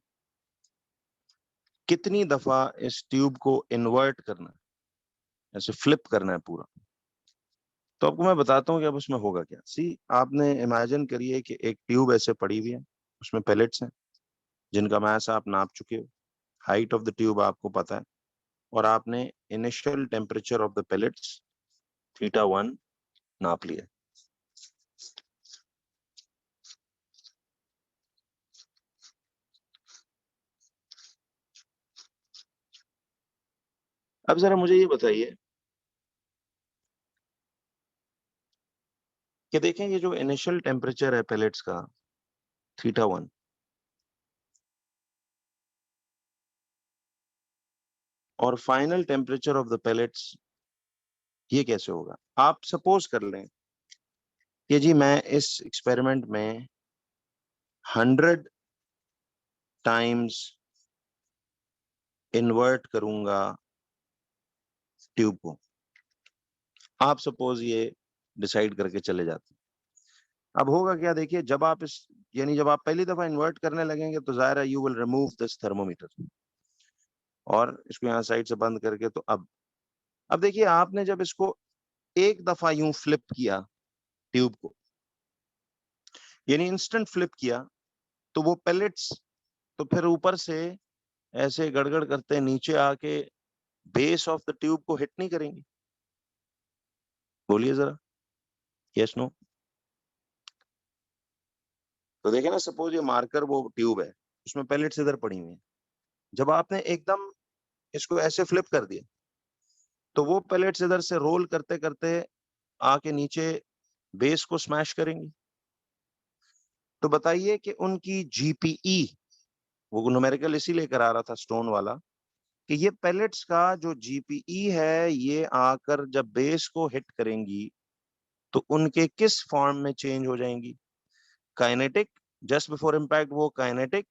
कितनी दफा इस ट्यूब को इन्वर्ट करना है, ऐसे फ्लिप करना है पूरा। तो आपको मैं बताता हूँ कि अब उसमें होगा क्या। सी, आपने इमेजिन करिए कि एक ट्यूब ऐसे पड़ी हुई है, उसमें पेलेट्स हैं जिनका मास आप नाप चुके हो, हाइट ऑफ द ट्यूब आपको पता है, और आपने initial temperature of the pellets θ1 नाप लिया। अब जरा मुझे ये बताइए कि देखें, ये जो इनिशियल टेम्परेचर है पेलेट्स का θ1, और final temperature of the pellets, ये कैसे होगा। आप सपोज कर लें कि जी मैं इस एक्सपेरिमेंट में 100 टाइम्स इन्वर्ट करूंगा ट्यूब को। आप सपोज ये डिसाइड करके चले जाते हैं। अब होगा क्या, देखिए, जब आप इस, यानी जब आप पहली दफा इन्वर्ट करने लगेंगे तो जाहिर है you will remove this thermometer और इसको यहाँ साइड से बंद करके, तो अब देखिए आपने जब इसको एक दफा यूं फ्लिप किया ट्यूब को, यानी इंस्टेंट फ्लिप किया, तो वो पेलेट्स तो फिर ऊपर से ऐसे गड़गड़ करते नीचे आके बेस ऑफ द ट्यूब को हिट नहीं करेंगे। बोलिए जरा, यस नो। तो देखिए ना, सपोज ये मार्कर वो ट्यूब है, उसमें पेलेट्स इधर पड़ी हुई हैं। जब आपने एकदम इसको ऐसे फ्लिप कर दिया, तो वो पेलेट्स इधर से रोल करते करते आके नीचे बेस को स्मैश करेंगी। तो बताइए कि उनकी जीपीई, वो न्यूमेरिकल इसीलिए करा रहा था स्टोन वाला, कि ये पेलेट्स का जो जीपीई है, ये आकर जब बेस को हिट करेंगी तो उनके किस फॉर्म में चेंज हो जाएंगी। काइनेटिक, जस्ट बिफोर इम्पैक्ट वो काइनेटिक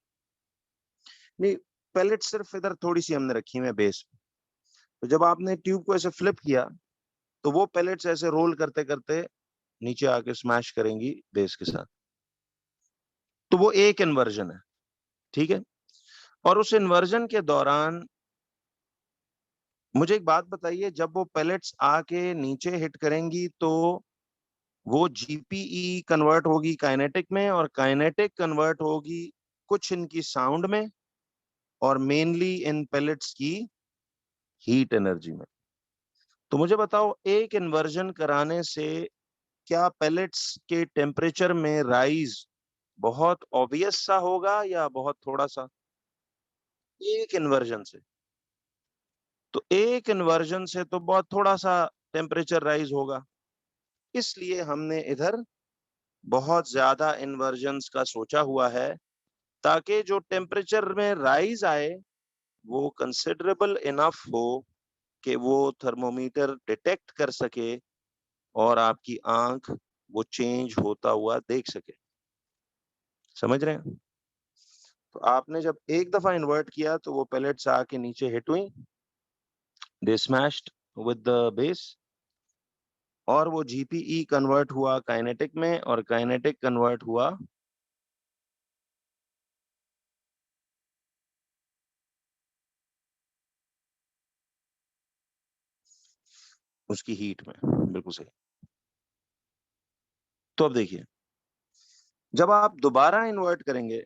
नहीं, पेलेट सिर्फ इधर थोड़ी सी हमने रखी हुई है बेस। तो जब आपने ट्यूब को ऐसे फ्लिप किया, तो वो पेलेट्स ऐसे रोल करते करते नीचे आके स्मैश करेंगी बेस के साथ। तो वो एक इन्वर्जन है, ठीक है। और उस इन्वर्जन के दौरान मुझे एक बात बताइए, जब वो पेलेट्स आके नीचे हिट करेंगी तो वो जीपीई कन्वर्ट होगी काइनेटिक में, और काइनेटिक कन्वर्ट होगी कुछ इनकी साउंड में, और मेनली इन पेलेट्स की हीट एनर्जी में। तो मुझे बताओ, एक इन्वर्जन कराने से क्या पेलेट्स के टेम्परेचर में राइज बहुत ऑब्वियस सा होगा या बहुत थोड़ा सा। एक इन्वर्जन से, तो एक इन्वर्जन से तो बहुत थोड़ा सा टेम्परेचर राइज होगा। इसलिए हमने इधर बहुत ज्यादा इन्वर्जन्स का सोचा हुआ है ताकि जो टेम्परेचर में राइज आए वो कंसिडरेबल इनफ हो कि वो थर्मोमीटर डिटेक्ट कर सके और आपकी आंख वो चेंज होता हुआ देख सके। समझ रहे हैं? तो आपने जब एक दफा इन्वर्ट किया तो वो पेलेट्स आके नीचे हिट हुई, दे स्मैश्ड विद द बेस, और वो जीपीई कन्वर्ट हुआ काइनेटिक में, और काइनेटिक कन्वर्ट हुआ उसकी हीट में। बिल्कुल सही। तो अब देखिए, जब आप दोबारा इन्वर्ट करेंगे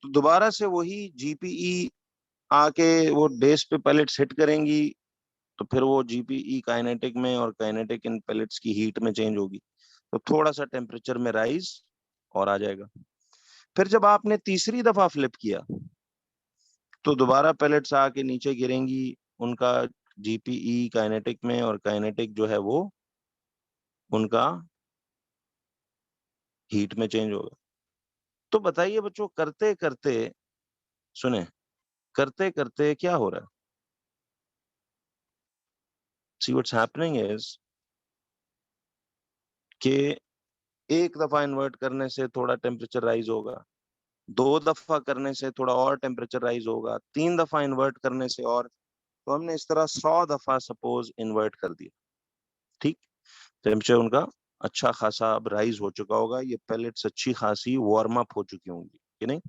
तो दोबारा से वही जीपीई आके वो बेस पे पैलेट्स हिट करेंगी, तो फिर वो जीपीई काइनेटिक में और काइनेटिक इन पैलेट्स की हीट में चेंज होगी, तो थोड़ा सा टेम्परेचर में राइज और आ जाएगा। फिर जब आपने तीसरी दफा फ्लिप किया तो दोबारा पैलेट्स आके नीचे गिरेंगी, उनका जीपीई काइनेटिक में और काइनेटिक जो है वो उनका हीट में चेंज होगा। तो बताइए बच्चों, करते करते, सुने, करते करते क्या हो रहा है? सी व्हाट्स हैपनिंग इज कि एक दफा इन्वर्ट करने से थोड़ा टेम्परेचर राइज होगा, दो दफा करने से थोड़ा और टेम्परेचर राइज होगा, तीन दफा इन्वर्ट करने से और, तो हमने इस तरह 100 दफा सपोज इन्वर्ट कर दिया। ठीक, टेम्परेचर उनका अच्छा खासा अब राइज हो चुका होगा, ये पेलेट्स अच्छी खासी वार्म अप हो चुकी होंगी कि नहीं?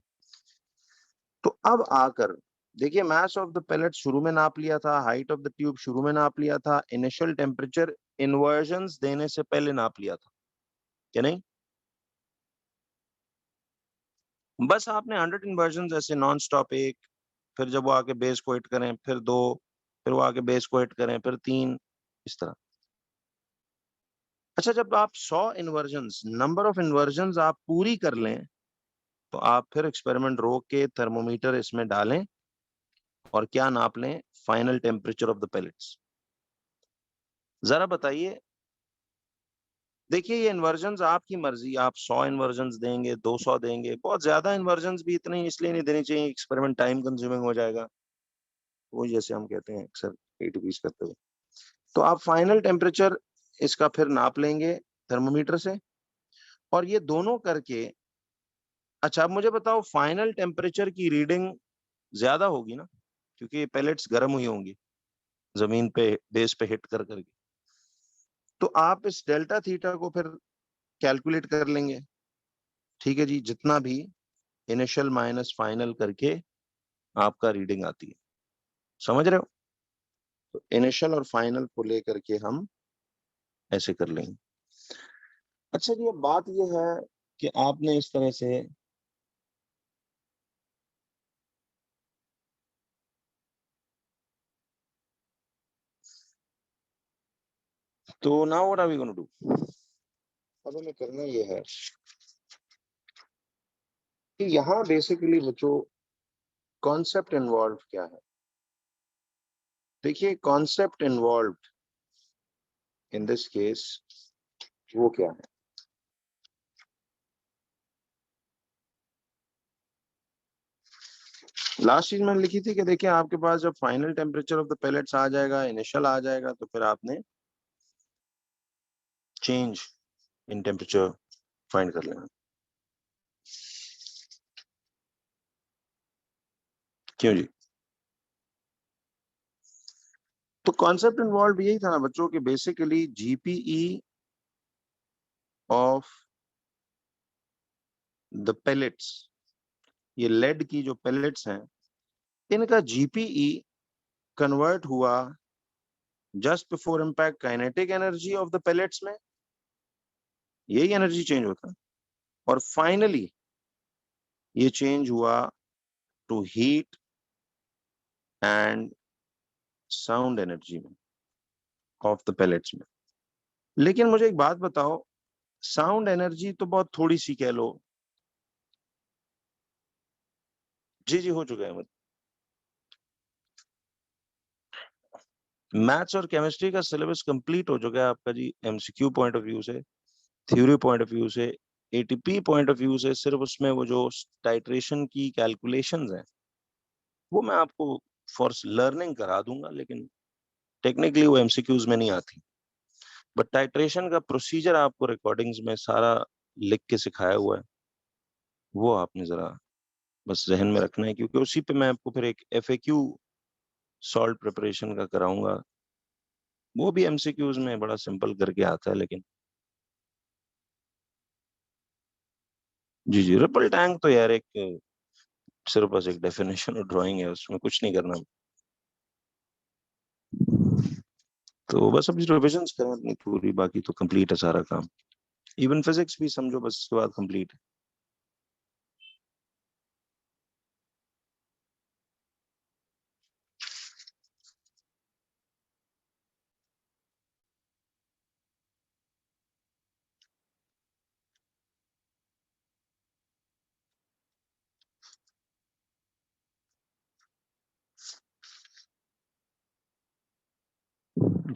तो अब आकर देखिए, मास ऑफ द पेलेट शुरू में नाप लिया था, हाइट ऑफ द ट्यूब शुरू में नाप लिया था, इनिशियल टेम्परेचर इन्वर्जन्स देने से पहले नाप लिया था कि नहीं? बस आपने 100 इन्वर्जन्स ऐसे नॉन स्टॉप, एक, फिर जब वो आके बेस को हिट करें फिर दो, फिर वो आके बेस को हिट करें फिर तीन, इस तरह। अच्छा, जब आप 100 इन्वर्जन्स, नंबर ऑफ इन्वर्जन्स आप पूरी कर लें, तो आप फिर एक्सपेरिमेंट रोक के थर्मोमीटर इसमें डालें और क्या नाप लें? Final temperature of the pellets. जरा बताइए, देखिए ये इन्वर्जन्स आपकी मर्जी, आप 100 इन्वर्जन्स देंगे, 200 देंगे, बहुत ज्यादा इन्वर्जन्स भी इतने इसलिए नहीं देनी चाहिए, एक्सपेरिमेंट टाइम कंज्यूमिंग हो जाएगा, वो जैसे हम कहते हैं अक्सर एटीपीस करते हुए। तो आप फाइनल टेम्परेचर इसका फिर नाप लेंगे थर्मोमीटर से, और ये दोनों करके, अच्छा अब मुझे बताओ, फाइनल टेम्परेचर की रीडिंग ज्यादा होगी ना, क्योंकि ये पैलेट्स गर्म हुई होंगी जमीन पे बेस पे हिट कर करके। तो आप इस डेल्टा थीटा को फिर कैलकुलेट कर लेंगे। ठीक है जी, जितना भी इनिशियल माइनस फाइनल करके आपका रीडिंग आती है। समझ रहे हो? तो इनिशियल और फाइनल को लेकर के हम ऐसे कर लेंगे। अच्छा जी, अब बात ये है कि आपने इस तरह से, तो now what are we gonna do? अब हमें करना ये है कि यहाँ बेसिकली बच्चों कॉन्सेप्ट इन्वॉल्व क्या है? देखिए, concept involve in this case वो क्या है? लास्ट चीज मैंने लिखी थी कि देखिए, आपके पास जब final temperature of the pellets आ जाएगा, इनिशियल आ जाएगा, तो फिर आपने चेंज इन टेम्परेचर फाइंड कर लेना। क्यों जी? तो कॉन्सेप्ट इन्वॉल्व यही था ना बच्चों कि basically GPE of the pellets, ये लेड की जो पेलेट्स हैं, इनका जीपीई कन्वर्ट हुआ just before impact kinetic energy of the pellets में, यही एनर्जी चेंज होता है, और फाइनली ये चेंज हुआ to heat and sound energy में ऑफ द पेलेट्स में। लेकिन मुझे एक बात बताओ, साउंड एनर्जी तो बहुत थोड़ी सी कह लो। जी जी, हो चुका है। मैथ्स और केमिस्ट्री का सिलेबस कंप्लीट हो चुका है आपका जी, एमसीक्यू पॉइंट ऑफ व्यू से, थ्योरी पॉइंट ऑफ व्यू से, एटीपी पॉइंट ऑफ व्यू से सिर्फ उसमें वो जो टाइट्रेशन की कैलकुलेशंस हैं वो मैं आपको फॉर लर्निंग करा दूंगा, लेकिन टेक्निकली वो एमसीक्यूज में नहीं आती। बट टाइट्रेशन का प्रोसीजर आपको रिकॉर्डिंग्स में सारा लिख के सिखाया हुआ है, वो आपने जरा बस जहन में रखना है, क्योंकि उसी पे मैं आपको फिर एक एफएक्यू सॉल्ट प्रिपरेशन का कराऊंगा। वो भी एमसीक्यूज में बड़ा सिंपल करके आता है। लेकिन जी जी, रिपल टैंक तो यार एक सिर्फ बस एक डेफिनेशन और ड्राइंग है, उसमें कुछ नहीं करना। तो बस अभी रिविजन्स करें अपनी पूरी, बाकी तो कंप्लीट है सारा काम। इवन फिजिक्स भी समझो बस इसके बाद कंप्लीट है।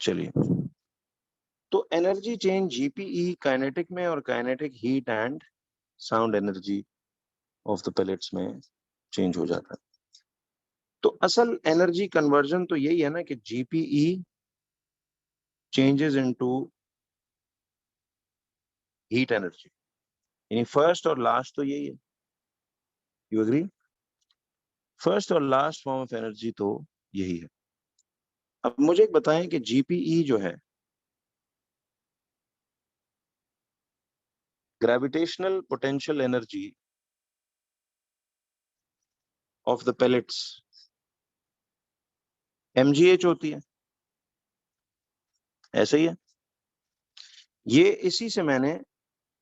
चलिए, तो एनर्जी चेंज जीपीई काइनेटिक में और kinetic heat and sound energy of the pellets में चेंज हो जाता है। तो असल एनर्जी कन्वर्जन तो यही है ना कि GPE changes into heat energy, यानी फर्स्ट और लास्ट तो यही है। You agree? फर्स्ट और लास्ट फॉर्म ऑफ एनर्जी तो यही है। अब मुझे एक बताएं कि जीपीई जो है, gravitational potential energy of the pellets, MGH होती है, ऐसे ही है। ये इसी से मैंने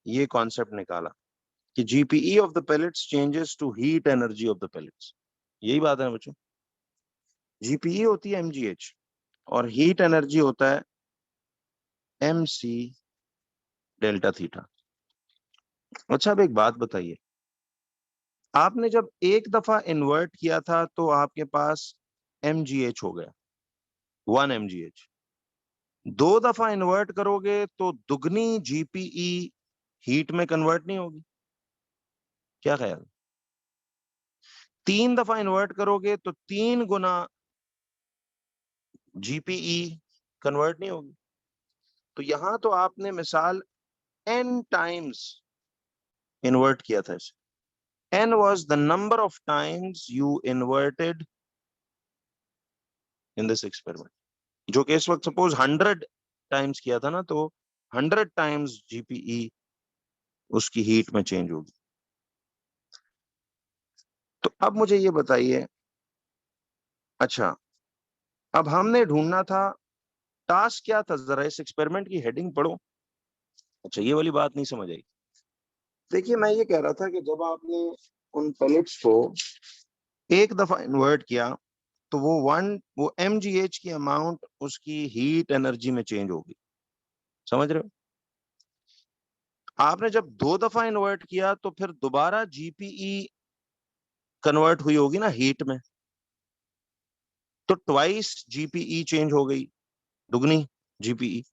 ये कॉन्सेप्ट निकाला कि GPE of the pellets changes to heat energy of the pellets. यही बात है ना बच्चों, जीपीई होती है एमजीएच और हीट एनर्जी होता है एमसी डेल्टा थीटा। अच्छा, अब एक बात बताइए, आपने जब एक दफा इन्वर्ट किया था तो आपके पास एमजीएच हो गया, 1 mgh। दो दफा इन्वर्ट करोगे तो दुगनी जीपीई हीट में कन्वर्ट नहीं होगी? क्या ख्याल? तीन दफा इन्वर्ट करोगे तो 3 गुना जीपीई कन्वर्ट नहीं होगी? तो यहां तो आपने मिसाल n टाइम्स इन्वर्ट किया था इसे। n was the number of times you inverted in this experiment, जो कि इस वक्त सपोज 100 टाइम्स किया था ना, तो 100 टाइम्स जीपीई उसकी हीट में चेंज होगी। तो अब मुझे ये बताइए, अच्छा अब हमने ढूंढना था टास्क क्या था, जरा इस एक्सपेरिमेंट की हेडिंग पढ़ो। अच्छा, ये वाली बात नहीं समझ आई। देखिए, मैं ये कह रहा था कि जब आपने उन पेलेट्स को एक दफा इन्वर्ट किया तो वो mgh की अमाउंट उसकी हीट एनर्जी में चेंज होगी। समझ रहे हो? आपने जब 2 दफा इन्वर्ट किया तो फिर दोबारा जीपीई कन्वर्ट हुई होगी ना हीट में, तो ट्वाइस जीपीई चेंज हो गई, दुगनी जीपीई।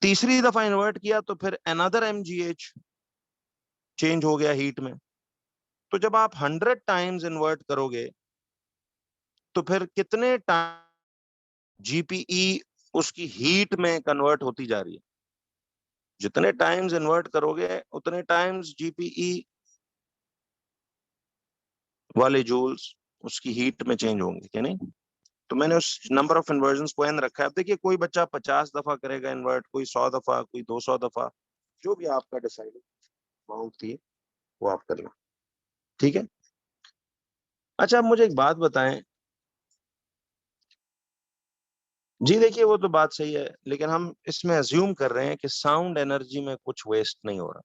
तीसरी दफा इन्वर्ट किया तो फिर अनदर एमजीएच चेंज हो गया हीट में। तो जब आप 100 टाइम्स इन्वर्ट करोगे तो फिर कितने टाइम जीपीई उसकी हीट में कन्वर्ट होती जा रही है? जितने टाइम्स इन्वर्ट करोगे उतने टाइम्स जीपीई वाले जूल्स उसकी हीट में चेंज होंगे, क्या नहीं? तो मैंने उस नंबर ऑफ इन्वर्जन को एन रखा है। अब देखिए, कोई बच्चा 50 दफा करेगा इन्वर्ट, कोई 100 दफा, कोई 200 दफा, जो भी आपका डिसाइड अमाउंट थी वो आप करना। ठीक है? अच्छा, अब मुझे एक बात बताएं। जी देखिए, वो तो बात सही है, लेकिन हम इसमें अज्यूम कर रहे हैं कि साउंड एनर्जी में कुछ वेस्ट नहीं हो रहा।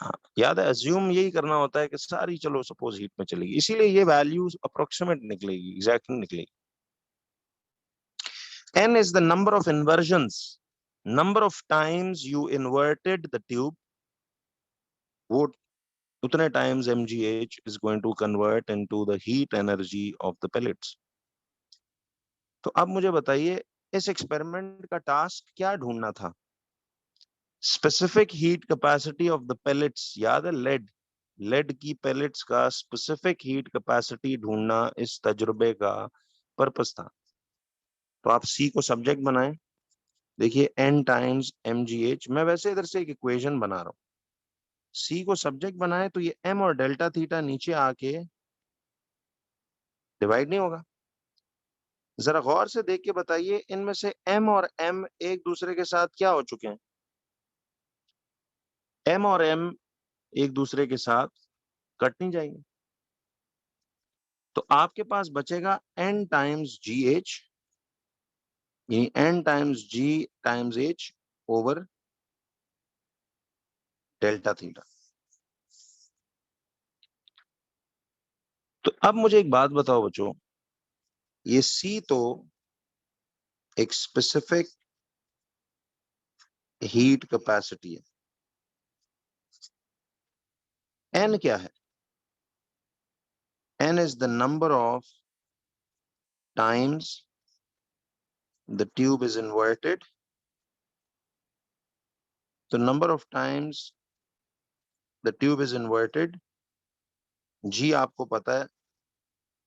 हाँ, याद है, अज्यूम यही करना होता है कि सारी चलो सपोज हीट में चलेगी, इसीलिए ये वैल्यूज अप्रोक्सीमेट निकलेगी, एग्जैक्ट नहीं निकलेगी। n is the number of inversions, number of times you inverted the tube, वो उतने times mgh is going to convert into the heat energy of the pellets। तो अब मुझे बताइए, इस एक्सपेरिमेंट का टास्क क्या ढूंढना था? Specific heat capacity of the pellets, याद है लेड की पेलेट्स का स्पेसिफिक हीट कैपेसिटी ढूंढना इस तजुर्बे का पर्पस था। तो आप सी को सब्जेक्ट बनाएं, देखिए n टाइम्स mgh, मैं वैसे इधर से एक इक्वेशन बना रहा हूं, सी को सब्जेक्ट बनाए तो ये m और डेल्टा थीटा नीचे आके डिवाइड नहीं होगा। जरा गौर से देख के बताइए, इनमें से m और m एक दूसरे के साथ क्या हो चुके हैं? m और m एक दूसरे के साथ कट नहीं जाएंगे, तो आपके पास बचेगा n टाइम्स जी एच, यानी n times G times h over delta theta. तो अब मुझे एक बात बताओ बच्चों, ये c तो एक स्पेसिफिक हीट कैपेसिटी है, n क्या है? n is the number of times the tube is inverted, the number of times the tube is inverted, g आपको पता है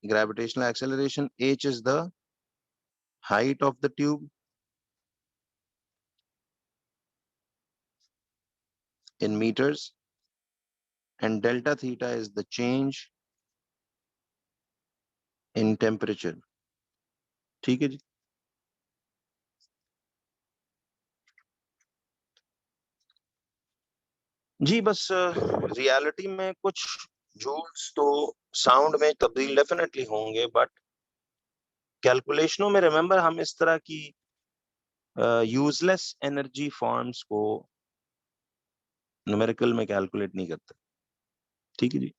gravitational acceleration, h is the height of the tube in meters, and delta theta is the change in temperature। ठीक है जी। जी बस reality में कुछ joules तो sound में तब्दील डेफिनेटली होंगे, बट कैलकुलेशनों में रिमेंबर हम इस तरह की यूजलेस एनर्जी फॉर्म्स को न्यूमेरिकल में कैलकुलेट नहीं करते। ठीक है जी।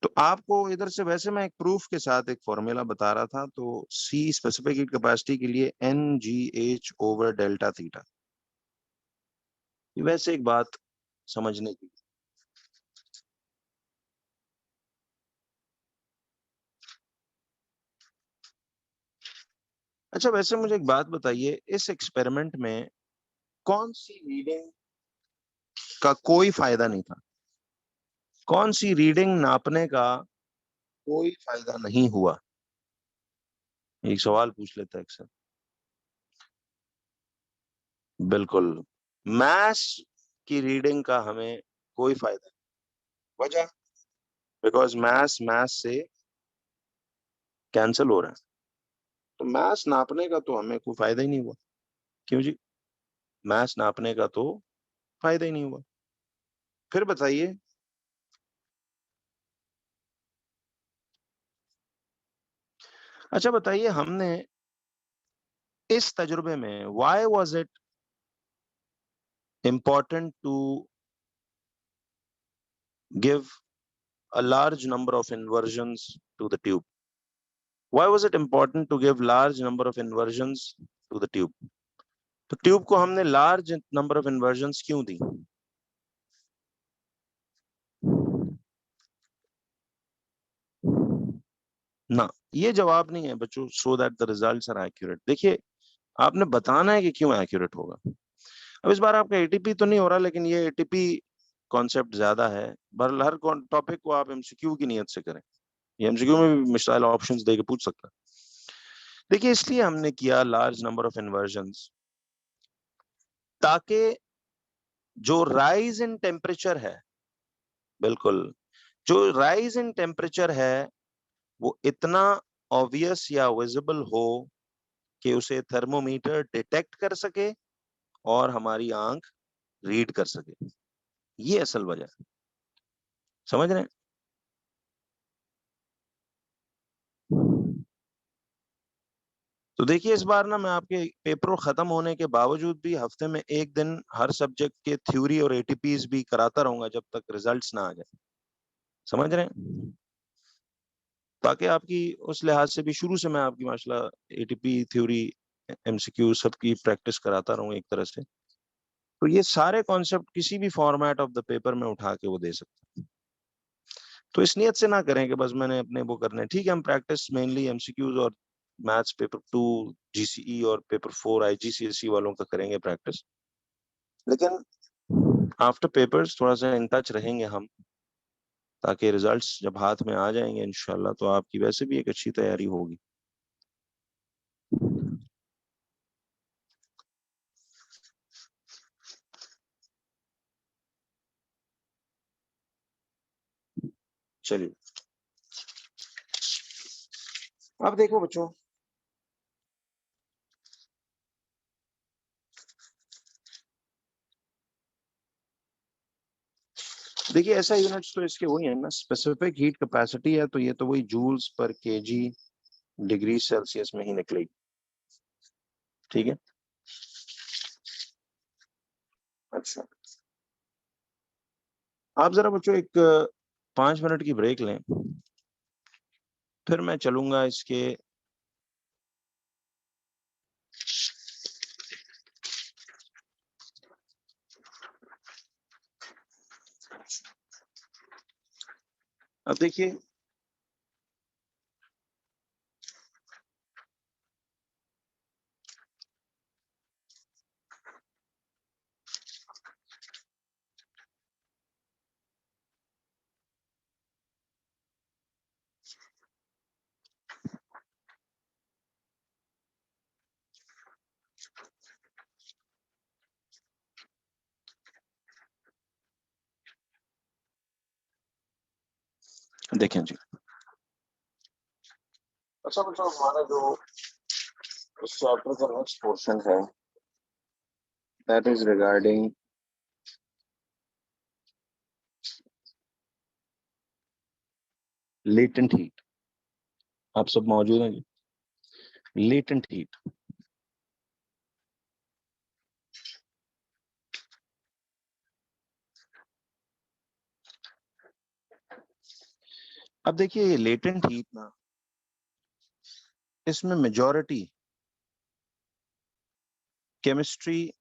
तो आपको इधर से वैसे मैं एक प्रूफ के साथ एक फॉर्मूला बता रहा था, तो सी स्पेसिफिक हीट कैपेसिटी के लिए N G H over delta theta, वैसे एक बात समझने की। अच्छा वैसे मुझे एक बात बताइए, इस एक्सपेरिमेंट में कौन सी रीडिंग का कोई फायदा नहीं था? कौन सी रीडिंग नापने का कोई फायदा नहीं हुआ? एक सवाल पूछ लेता है सर। बिल्कुल, मैथ्स की रीडिंग का हमें कोई फायदा नहीं। वजह, बिकॉज मैथ्स से कैंसिल हो रहा है, तो मैथ्स नापने का तो हमें कोई फायदा ही नहीं हुआ। क्यों जी? मैथ्स नापने का तो फायदा ही नहीं हुआ। फिर बताइए, अच्छा बताइए, हमने इस तजुर्बे में why was it important to give a large number of inversions to the tube? Why was it important to give large number of inversions to the tube? तो ट्यूब को हमने लार्ज नंबर ऑफ इन्वर्जन्स क्यों दी? ना, ये जवाब नहीं है बच्चों, so that the results are accurate. देखिए, आपने बताना है कि क्यों एक्यूरेट होगा। अब इस बार आपका एटीपी तो नहीं हो रहा, लेकिन ये एटीपी कॉन्सेप्ट ज्यादा है। बहरहाल हर टॉपिक को आप एमसीक्यू की नियत से करें, ये एमसीक्यू में भी मिसाइल ऑप्शंस देके पूछ सकता है। देखिए, इसलिए हमने किया लार्ज नंबर ऑफ इन्वर्जन्स, ताकि जो राइज इन टेम्परेचर है, बिल्कुल, जो राइज इन टेम्परेचर है वो इतना ऑब्वियस या विजिबल हो कि उसे थर्मोमीटर डिटेक्ट कर सके और हमारी आंख रीड कर सके। ये असल वजह है, समझ रहे हैं? तो देखिए, इस बार ना मैं आपके पेपर खत्म होने के बावजूद भी हफ्ते में एक दिन हर सब्जेक्ट के थ्योरी और एटीपीज भी कराता रहूंगा जब तक रिजल्ट्स ना आ जाए। समझ रहे हैं? ताकि आपकी उस लिहाज से भी शुरू से मैं आपकी माशाल्लाह एटीपी थ्योरी एमसीक्यू सबकी प्रैक्टिस कराता रहूं एक तरह से। तो ये सारे कॉन्सेप्ट किसी भी फॉर्मेट ऑफ द पेपर में उठा के वो दे सकते हैं। तो इस नियत से ना करें कि बस मैंने अपने वो करने, ठीक है, हम प्रैक्टिस मेनली एमसीक्यूज और मैथ्स पेपर 2 जीसीई और पेपर 4 आईजीसीएसई वालों का करेंगे प्रैक्टिस। लेकिन आफ्टर पेपर्स थोड़ा सा इन टच रहेंगे हम, ताकि रिजल्ट्स जब हाथ में आ जाएंगे इंशाल्लाह तो आपकी वैसे भी एक अच्छी तैयारी होगी। चलिए अब देखो बच्चों, देखिए ऐसा यूनिट्स तो इसके वही है ना, स्पेसिफिक हीट कैपेसिटी है तो ये तो वही joules per KG degree Celsius में ही निकलेगी। ठीक है, अच्छा आप जरा बच्चों एक 5 मिनट की ब्रेक लें, फिर मैं चलूंगा इसके अब देखिए देखें जी, अच्छा बच्चों हमारा जो इस चैप्टर का नेक्स्ट पोर्शन है that is regarding latent heat. आप सब मौजूद हैं जी? लेटेंट हीट, अब देखिए ये लेटेंट हीट ना, इसमें मेजॉरिटी केमिस्ट्री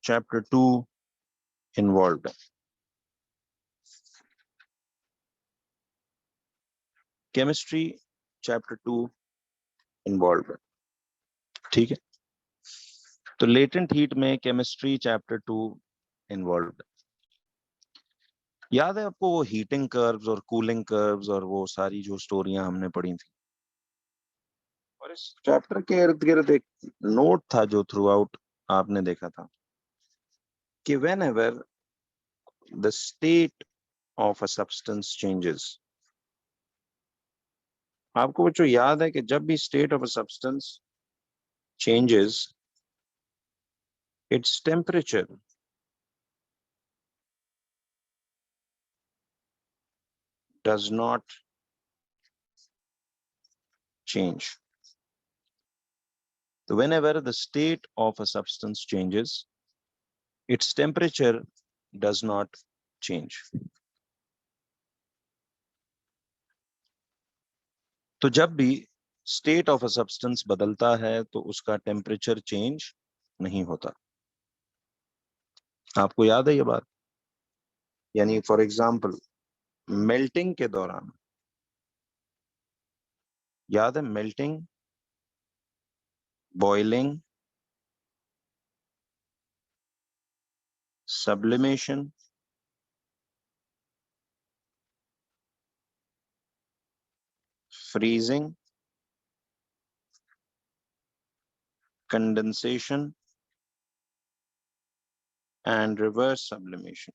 चैप्टर 2 इन्वॉल्व है। केमिस्ट्री चैप्टर 2 इन्वॉल्व है, ठीक है, तो लेटेंट हीट में केमिस्ट्री चैप्टर 2 इन्वॉल्व है। याद है आपको वो हीटिंग कर्व्स और कूलिंग कर्व्स और वो सारी जो स्टोरियां हमने पढ़ी थी, और इस चैप्टर के इर्द गिर्द एक नोट था जो थ्रू आउट आपने देखा था कि when ever the state of a substance changes, आपको बच्चों याद है कि जब भी state of a substance changes its temperature does not change. So whenever the state of a substance changes, its temperature does not change. तो जब भी स्टेट ऑफ अ सब्सटेंस बदलता है तो उसका टेम्परेचर चेंज नहीं होता। आपको याद है ये बात? यानी फॉर एग्जांपल मेल्टिंग के दौरान, याद है melting, boiling, sublimation, freezing, condensation and reverse sublimation,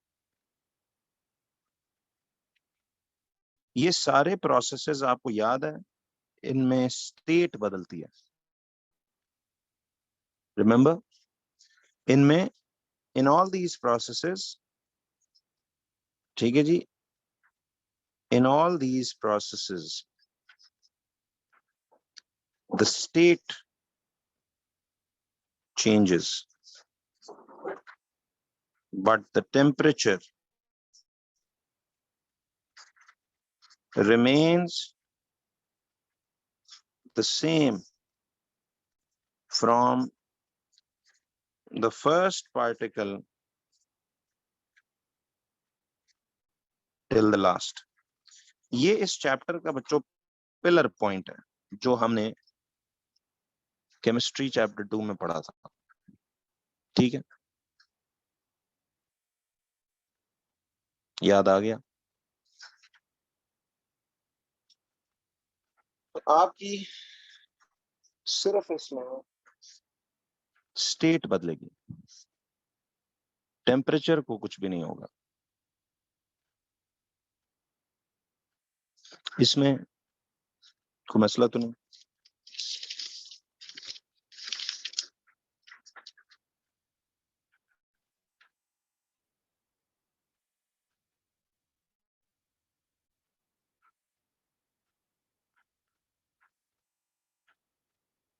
ये सारे प्रोसेसेस आपको याद है इनमें स्टेट बदलती है। रिमेंबर, इनमें इन ऑल दीज प्रोसेसेस, ठीक है जी, in all these processes the state changes but the temperature remains the same from the first particle till the last। ये इस चैप्टर का बच्चों पिलर पॉइंट है जो हमने केमिस्ट्री चैप्टर 2 में पढ़ा था, ठीक है। याद आ गया? तो आपकी सिर्फ इसमें स्टेट बदलेगी, टेम्परेचर को कुछ भी नहीं होगा। इसमें कोई मसला तो नहीं?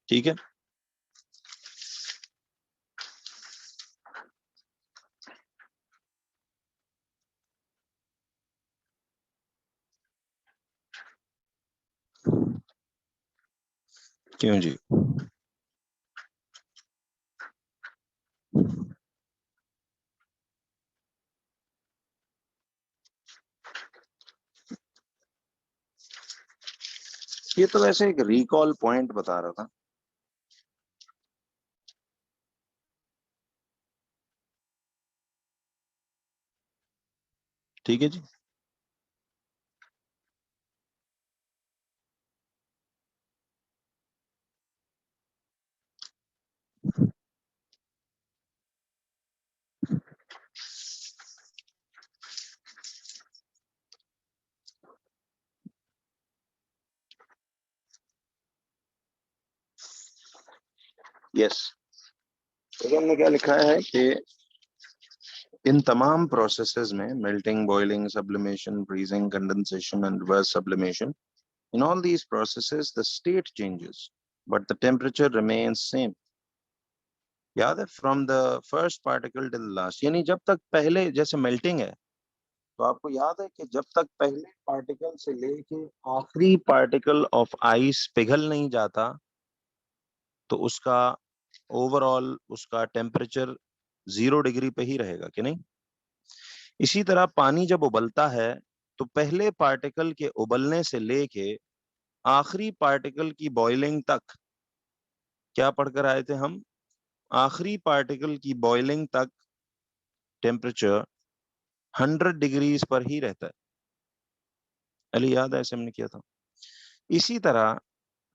ठीक है, क्यों जी? ये तो वैसे एक रिकॉल पॉइंट बता रहा था। ठीक है जी। यस, तो हमने क्या लिखा है कि इन तमाम प्रोसेसेस में melting, boiling, sublimation, freezing, condensation and reverse sublimation, in all these processes the state changes but the temperature remains same. याद है? From the first particle till last, यानी जब तक पहले, जैसे मेल्टिंग है तो आपको याद है कि जब तक पहले पार्टिकल से लेके आखिरी पार्टिकल ऑफ आइस पिघल नहीं जाता तो उसका ओवरऑल उसका टेम्परेचर 0 डिग्री पे ही रहेगा कि नहीं? इसी तरह पानी जब उबलता है तो पहले पार्टिकल के उबलने से लेके आखिरी पार्टिकल की बॉइलिंग तक, क्या पढ़कर आए थे हम? आखिरी पार्टिकल की बॉइलिंग तक टेम्परेचर 100 डिग्रीज पर ही रहता है। अली याद है, ऐसे हमने किया था। इसी तरह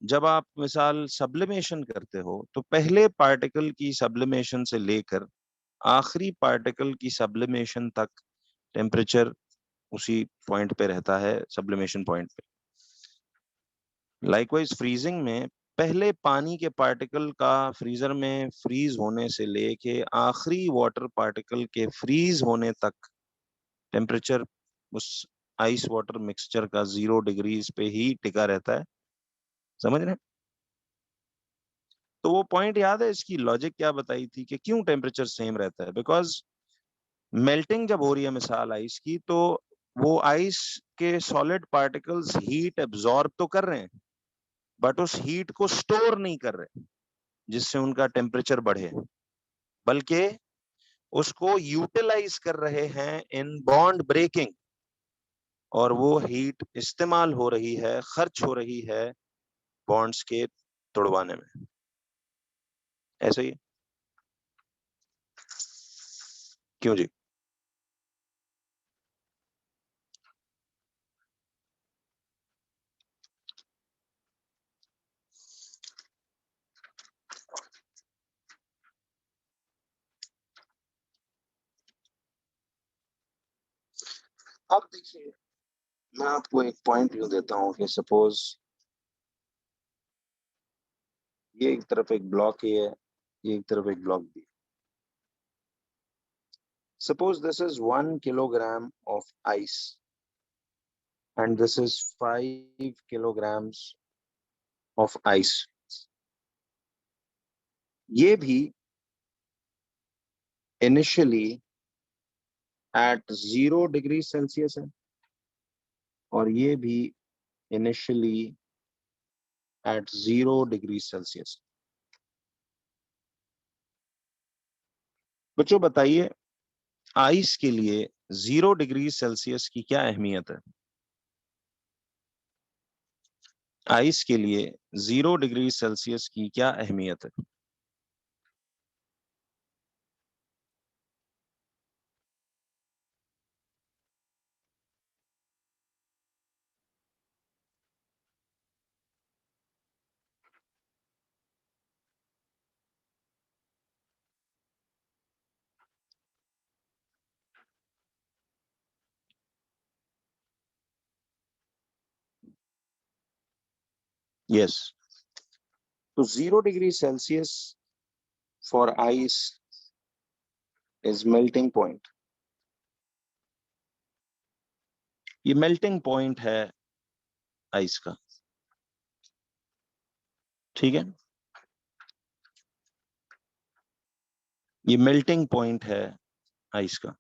जब आप मिसाल सब्लिमेशन करते हो तो पहले पार्टिकल की सब्लिमेशन से लेकर आखिरी पार्टिकल की सब्लिमेशन तक टेम्परेचर उसी पॉइंट पे रहता है, सब्लिमेशन पॉइंट पे। लाइकवाइज फ्रीजिंग में पहले पानी के पार्टिकल का फ्रीजर में फ्रीज होने से लेके आखिरी वाटर पार्टिकल के फ्रीज होने तक टेम्परेचर उस आइस वाटर मिक्सचर का 0 डिग्रीज पे ही टिका रहता है। समझ रहे हैं? तो वो पॉइंट याद है, इसकी लॉजिक क्या बताई थी कि क्यों टेम्परेचर सेम रहता है? बिकॉज मेल्टिंग जब हो रही है मिसाल आइस की, तो वो आइस के सॉलिड पार्टिकल्स हीट एब्जॉर्ब तो कर रहे हैं बट उस हीट को स्टोर नहीं कर रहे जिससे उनका टेम्परेचर बढ़े, बल्कि उसको यूटिलाइज कर रहे हैं इन बॉन्ड ब्रेकिंग, और वो हीट इस्तेमाल हो रही है, खर्च हो रही है बॉन्ड्स के तोड़वाने में। ऐसे ही क्यों जी? अब देखिए, मैं आपको एक पॉइंट यूं देता हूं कि सपोज ये एक तरफ एक ब्लॉक ए है, ये एक तरफ एक block B. Suppose this is 1 kilogram of ice and this is 5 kilograms of ice. ये भी इनिशियली एट 0 डिग्री सेल्सियस है और ये भी इनिशियली एट 0 डिग्री सेल्सियस। बच्चों बताइए, आइस के लिए 0 डिग्री सेल्सियस की क्या अहमियत है? आइस के लिए 0 डिग्री सेल्सियस की क्या अहमियत है? यस, तो 0 degree Celsius for ice is melting point. ये मेल्टिंग पॉइंट है आइस का, ठीक है, ये मेल्टिंग पॉइंट है आइस का।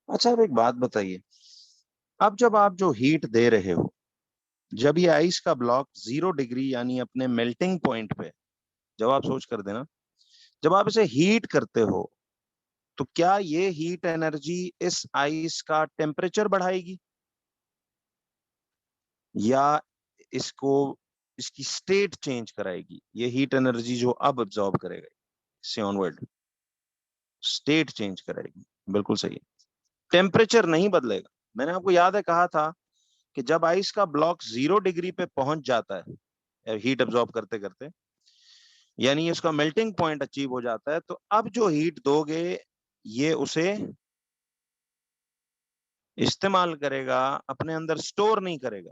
अच्छा, अब एक बात बताइए, अब जब आप जो हीट दे रहे हो, जब ये आइस का ब्लॉक 0 डिग्री यानी अपने मेल्टिंग पॉइंट पे, जब आप सोच कर देना, जब आप इसे हीट करते हो, तो क्या ये हीट एनर्जी इस आइस का टेम्परेचर बढ़ाएगी या इसको, इसकी स्टेट चेंज कराएगी? ये हीट एनर्जी जो अब अब्सॉर्ब करेगा इससे ऑनवर्ड, स्टेट चेंज कराएगी। बिल्कुल सही है, टेम्परेचर नहीं बदलेगा। मैंने आपको याद है कहा था कि जब आइस का ब्लॉक 0 डिग्री पे पहुंच जाता है हीट अब्सॉर्ब करते करते, यानी इसका मेल्टिंग पॉइंट अचीव हो जाता है, तो अब जो हीट दोगे ये उसे इस्तेमाल करेगा, अपने अंदर स्टोर नहीं करेगा,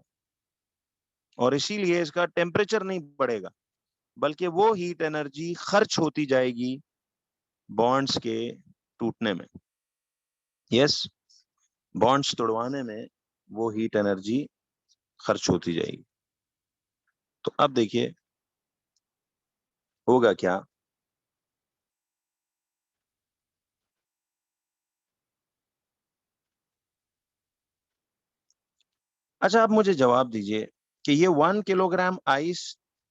और इसीलिए इसका टेम्परेचर नहीं बढ़ेगा, बल्कि वो हीट एनर्जी खर्च होती जाएगी बॉन्ड्स के टूटने में। यस, बॉन्ड्स तोड़वाने में वो हीट एनर्जी खर्च होती जाएगी। तो अब देखिए होगा क्या। अच्छा, आप मुझे जवाब दीजिए कि ये 1 kilogram ice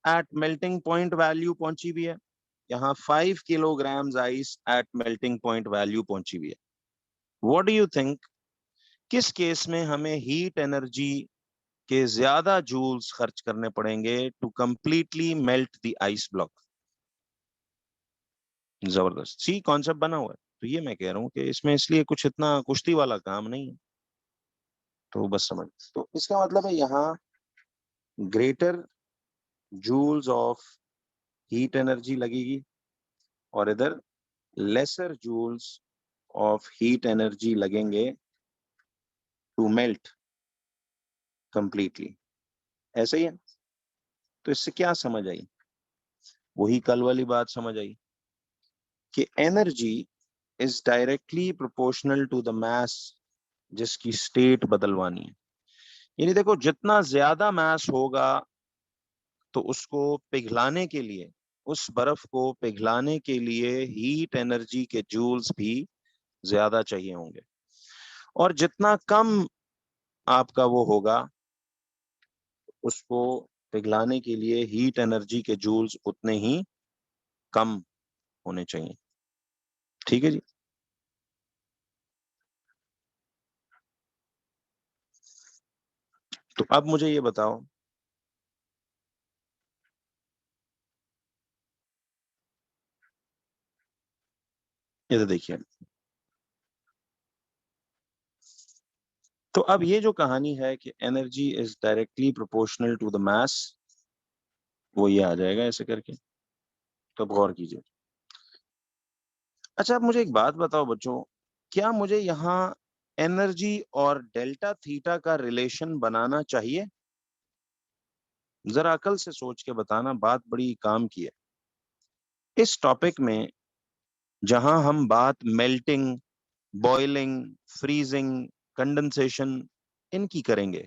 eight melting point value पहुंची भी है, यहाँ 5 kilogram ice eight melting point value पहुंची भी है। व्हाट डू यू थिंक, किस केस में हमें हीट एनर्जी के ज्यादा जूल्स खर्च करने पड़ेंगे to completely melt the ice block? जबरदस्त, सी कॉन्सेप्ट बना हुआ है। तो ये मैं कह रहा हूँ कि इसमें इसलिए कुछ इतना कुश्ती वाला काम नहीं है, तो बस समझ। तो इसका मतलब है यहाँ greater joules of heat energy लगेगी और इधर lesser joules of heat energy लगेंगे टू मेल्ट कंप्लीटली। ऐसा ही है। तो इससे क्या समझ आई? वही कल वाली बात समझ आई कि energy is directly proportional to the mass जिसकी स्टेट बदलवानी है। यानी देखो, जितना ज्यादा मास होगा तो उसको पिघलाने के लिए, उस बर्फ को पिघलाने के लिए हीट एनर्जी के जूल्स भी ज्यादा चाहिए होंगे, और जितना कम आपका वो होगा, उसको पिघलाने के लिए हीट एनर्जी के जूल्स उतने ही कम होने चाहिए। ठीक है जी। तो अब मुझे ये बताओ, ये तो देखिए, तो अब ये जो कहानी है कि energy is directly proportional to the mass, वो ये आ जाएगा ऐसे करके। तो अब गौर कीजिए। अच्छा, अब मुझे एक बात बताओ बच्चों, क्या मुझे यहाँ एनर्जी और डेल्टा थीटा का रिलेशन बनाना चाहिए? जरा अकल से सोच के बताना, बात बड़ी काम की है। इस टॉपिक में जहां हम बात मेल्टिंग, बॉइलिंग, फ्रीजिंग, कंडेंसेशन इनकी करेंगे,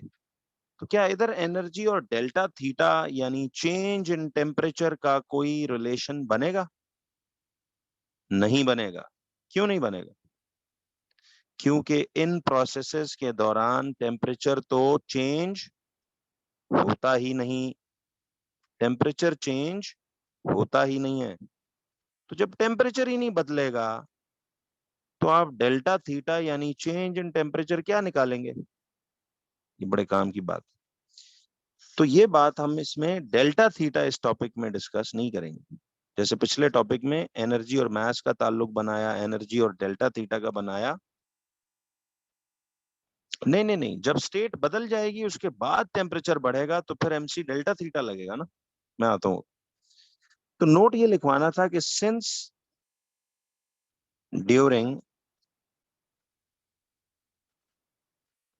तो क्या इधर एनर्जी और डेल्टा थीटा यानी चेंज इन टेम्परेचर का कोई रिलेशन बनेगा? नहीं बनेगा। क्यों नहीं बनेगा? क्योंकि इन प्रोसेसेस के दौरान टेम्परेचर तो चेंज होता ही नहीं, टेम्परेचर चेंज होता ही नहीं है। तो जब टेम्परेचर ही नहीं बदलेगा, तो आप डेल्टा थीटा यानी चेंज इन टेम्परेचर क्या निकालेंगे? ये बड़े काम की बात। तो ये बात हम इसमें डेल्टा थीटा इस टॉपिक में डिस्कस नहीं करेंगे। जैसे पिछले टॉपिक में एनर्जी और मास का ताल्लुक बनाया, एनर्जी और डेल्टा थीटा का बनाया। नहीं नहीं नहीं, जब स्टेट बदल जाएगी उसके बाद टेम्परेचर बढ़ेगा तो फिर एमसी डेल्टा थीटा लगेगा ना। मैं आता हूँ। तो नोट ये लिखवाना था कि since during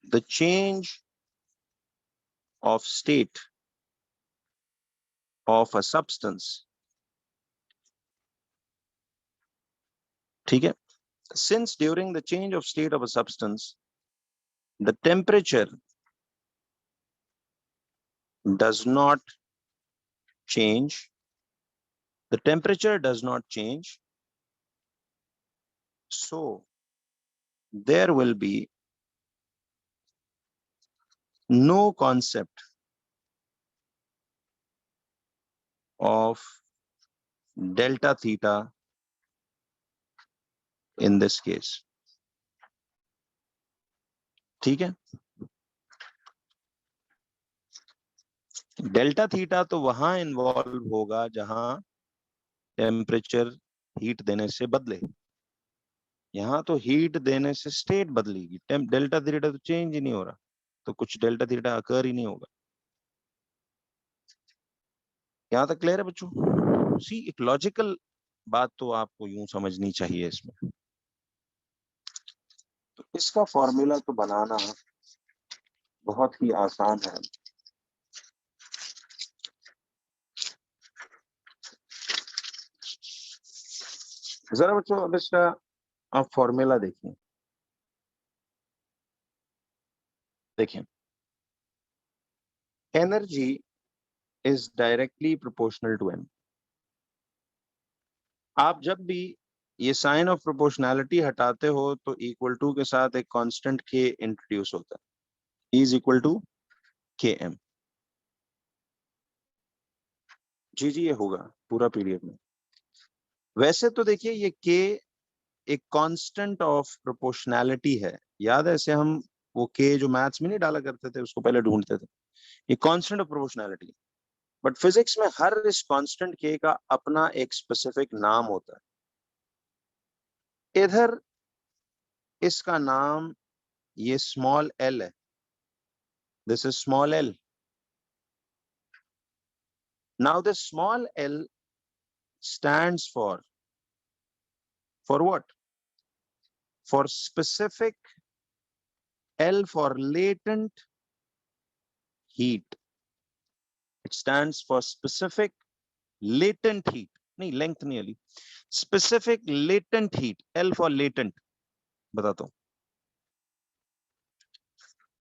the change of state of a substance, ठीक है, since during the change of state of a substance the temperature does not change, the temperature does not change, so there will be no concept of delta theta in this case, ठीक है। Delta theta तो वहां involve होगा जहां temperature heat देने से बदले, यहां तो हीट देने से स्टेट बदलेगी, डेल्टा थीटा तो चेंज ही नहीं हो रहा, तो कुछ डेल्टा थीटा अकर ही नहीं होगा। यहां तक क्लियर है बच्चों? सी एक लॉजिकल बात तो आपको यूं समझनी चाहिए इसमें। तो इसका फॉर्मूला तो बनाना बहुत ही आसान है। जरा बच्चों अब इसका आप फॉर्मूला देखिए, देखिए energy is directly proportional to M. आप जब भी ये साइन ऑफ प्रोपोर्शनैलिटी हटाते हो तो इक्वल टू के साथ एक कांस्टेंट के इंट्रोड्यूस होता है, इज इक्वल टू के एम। जी जी ये होगा पूरा पीरियड में। वैसे तो देखिए ये के एक कांस्टेंट ऑफ प्रोपोर्शनैलिटी है, याद है ऐसे हम वो के जो मैथ्स में नहीं डाला करते थे उसको पहले ढूंढते थे, ये constant of proportionality. But physics में हर इस कांस्टेंट के का अपना एक स्पेसिफिक नाम होता है। इधर इसका नाम ये स्मॉल एल है, this is small L. Now this small L stands for what? For specific, L for latent heat. It stands for specific latent heat, नहीं length नहीं Ali, specific latent heat, L for latent। बताता हूं,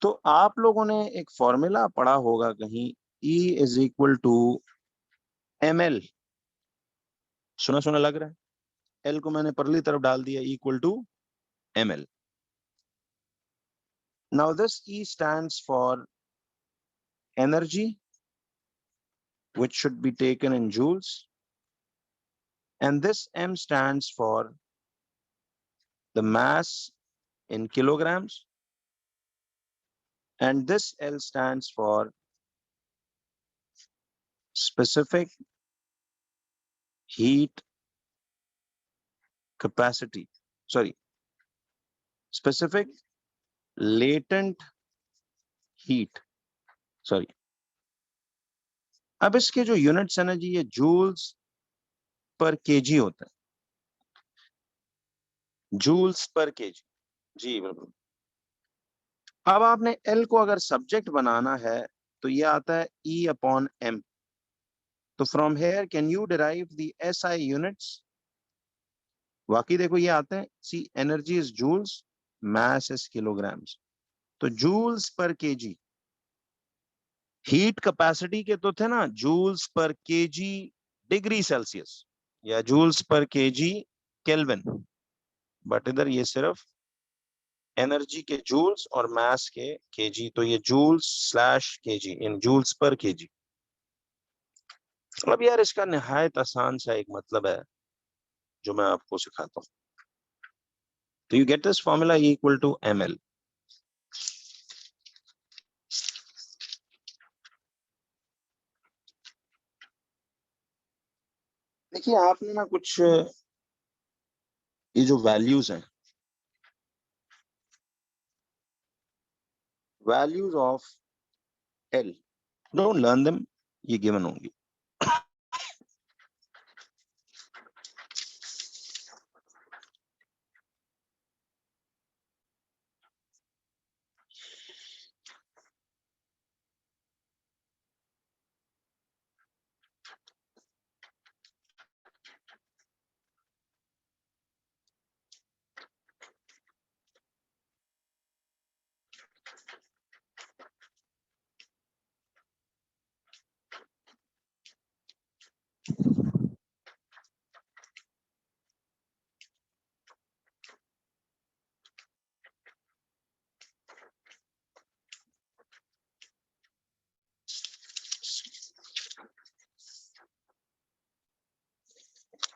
तो आप लोगों ने एक फॉर्मूला पढ़ा होगा कहीं, E is equal to ml, सुना सुना लग रहा है, L को मैंने परली तरफ डाल दिया, equal to ml। Now this E stands for energy, which should be taken in joules, and this M stands for the mass in kilograms, and this L stands for specific heat capacity, sorry, specific latent heat, sorry। अब इसके जो units है ना जी, ये joules per KG होता है, joules per KG, जी बिल्कुल। अब आपने एल को अगर सब्जेक्ट बनाना है तो ये आता है E अपॉन M। तो from here can you derive the SI units? वाकई देखो ये आते हैं, see energy is joules, mass is kilograms, तो जूल्स पर केजी। हीट कैपेसिटी के तो थे ना जूल्स पर केजी डिग्री सेल्सियस या जूल्स पर केजी केल्विन, बट इधर ये सिर्फ एनर्जी के जूल्स और मास के केजी, तो ये joules slash KG, in joules पर केजी। अब यार इसका निहायत आसान सा एक मतलब है जो मैं आपको सिखाता हूँ। तो you get this formula equal to ml। देखिए आपने ना कुछ ये जो वैल्यूज हैं, values of L, don't learn them, ये गिवन होंगी।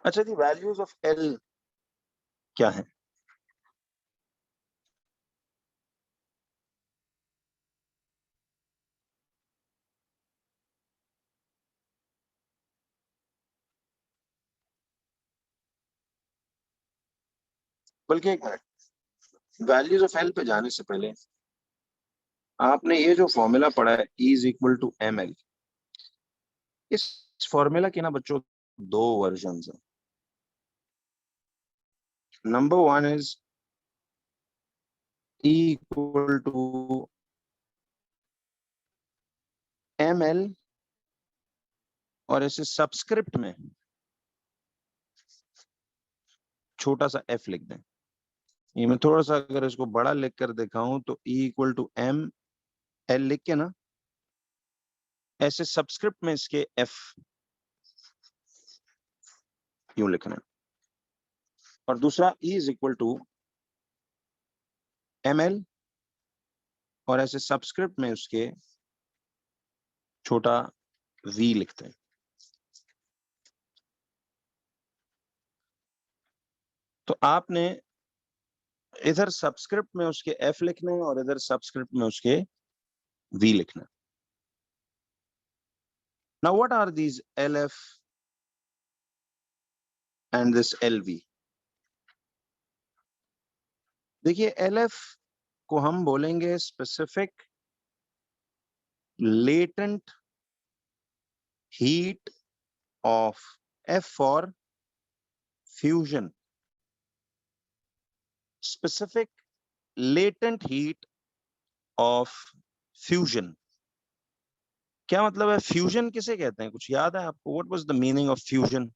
अच्छा जी, वैल्यूज ऑफ एल क्या है? बल्कि एक मिनट, वैल्यूज ऑफ एल पे जाने से पहले आपने ये जो फॉर्मूला पढ़ा है E is equal to M L, इस फॉर्मूला के ना बच्चों दो वर्जन है। Number one is E equal to M L और इसे सब्सक्रिप्ट में छोटा सा एफ लिख दें। ये मैं थोड़ा सा अगर इसको बड़ा लिख कर दिखाऊं तो E equal to M L लिख के ना ऐसे सब्सक्रिप्ट में इसके एफ यूं लिखना है, और दूसरा E is equal to M L और ऐसे सब्सक्रिप्ट में उसके छोटा v लिखते हैं। तो आपने इधर सब्सक्रिप्ट में उसके f लिखने हैं और इधर सब्सक्रिप्ट में उसके v लिखना है। Now what are these LF and this LV? देखिए LF को हम बोलेंगे specific latent heat of F for fusion, specific latent heat of fusion. क्या मतलब है फ्यूजन किसे कहते हैं? कुछ याद है आपको? What was the meaning of fusion?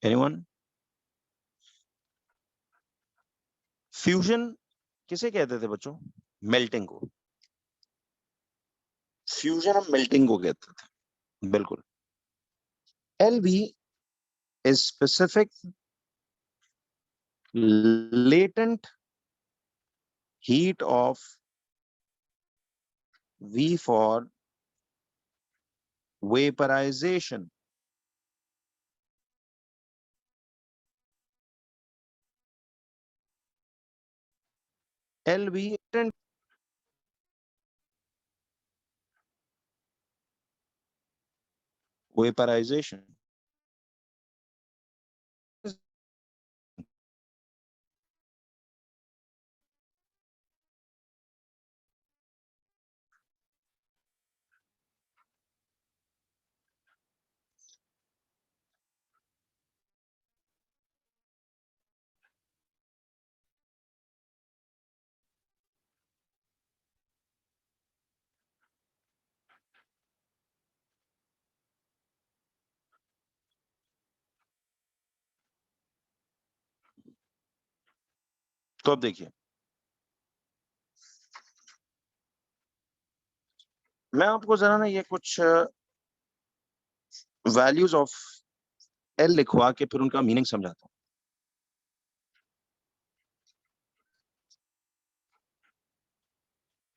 Anyone? Fusion किसे कहते थे बच्चों? मेल्टिंग को। फ्यूजन हम मेल्टिंग को कहते थे, बिल्कुल। LV is specific latent heat of V for vaporization. LV latent vaporization. तो अब देखिए, मैं आपको जरा ना ये कुछ वैल्यूज ऑफ एल लिखवा के फिर उनका मीनिंग समझाता हूं।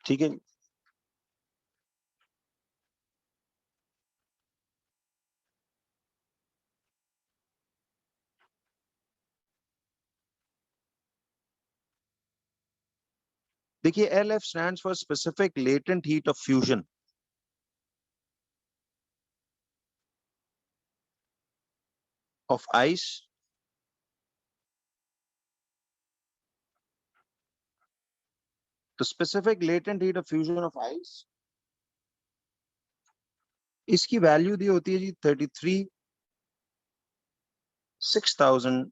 ठीक है? देखिए LF stands for specific latent heat of fusion of ice तो specific latent heat of fusion of ice, इसकी वैल्यू दी होती है जी 63,000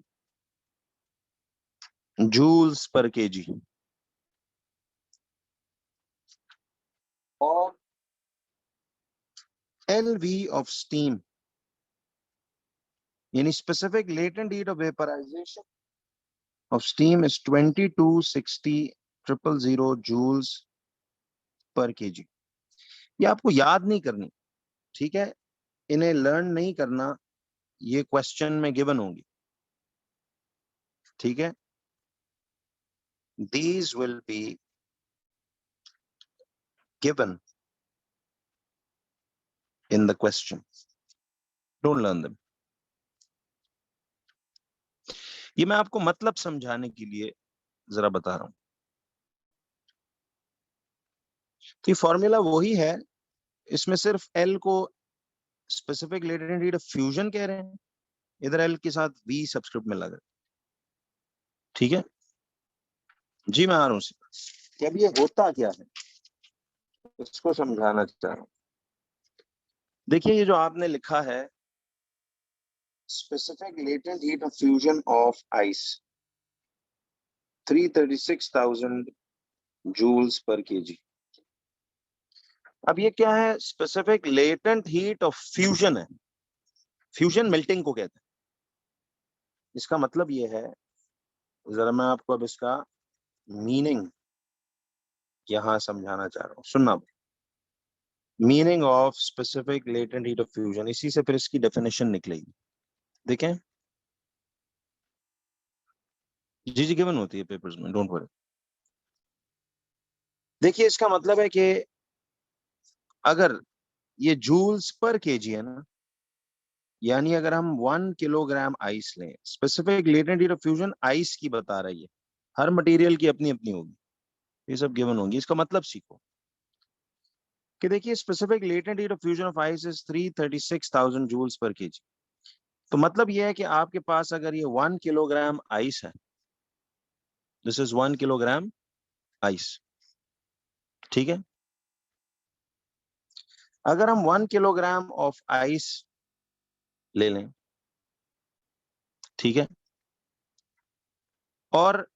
जूल्स पर केजी। और LV ऑफ स्टीम यानी specific latent heat of vaporization of steam is 22,60,000 joules पर केजी। ये आपको याद नहीं करनी, ठीक है? इन्हें लर्न नहीं करना, ये क्वेश्चन में गिवन होंगी, ठीक है? These will be given in the question. Don't learn them. ये मैं आपको मतलब समझाने के लिए जरा बता रहा हूं। तो ये फॉर्मूला वही है, इसमें सिर्फ एल को specific latent heat of fusion कह रहे हैं, इधर एल के साथ वी सब्सक्रिप्ट में लगा। ठीक है जी, मैं आ रहा हूं। कि अब ये होता क्या है इसको समझाना चाह रहा हूं। देखिए ये जो आपने लिखा है specific latent heat of fusion of ice 336,000 joules पर केजी। अब ये क्या है? Specific latent heat of fusion है। फ्यूजन मेल्टिंग को कहते हैं। इसका मतलब ये है, जरा मैं आपको अब इसका मीनिंग यहां समझाना चाह रहा हूं, सुनना। Meaning of specific latent heat of fusion, इसी से फिर इसकी डेफिनेशन निकलेगी। देखें जी जी गिवन होती है पेपर्स में, डोंट वरी। देखिए इसका मतलब है कि अगर ये जूल्स पर केजी है ना, यानी अगर हम 1 किलोग्राम आइस लें, specific latent heat of fusion ice की बता रही है, हर मटेरियल की अपनी अपनी होगी, ये सब गिवन होंगी। इसका मतलब सीखो कि देखिए specific latent heat of fusion of ice is 336,000 joules पर केजी। तो मतलब ये है कि आपके पास अगर ये 1 किलोग्राम आइस है, दिस इज 1 किलोग्राम आइस, ठीक है। अगर हम 1 किलोग्राम ऑफ आइस ले लें, ठीक है, और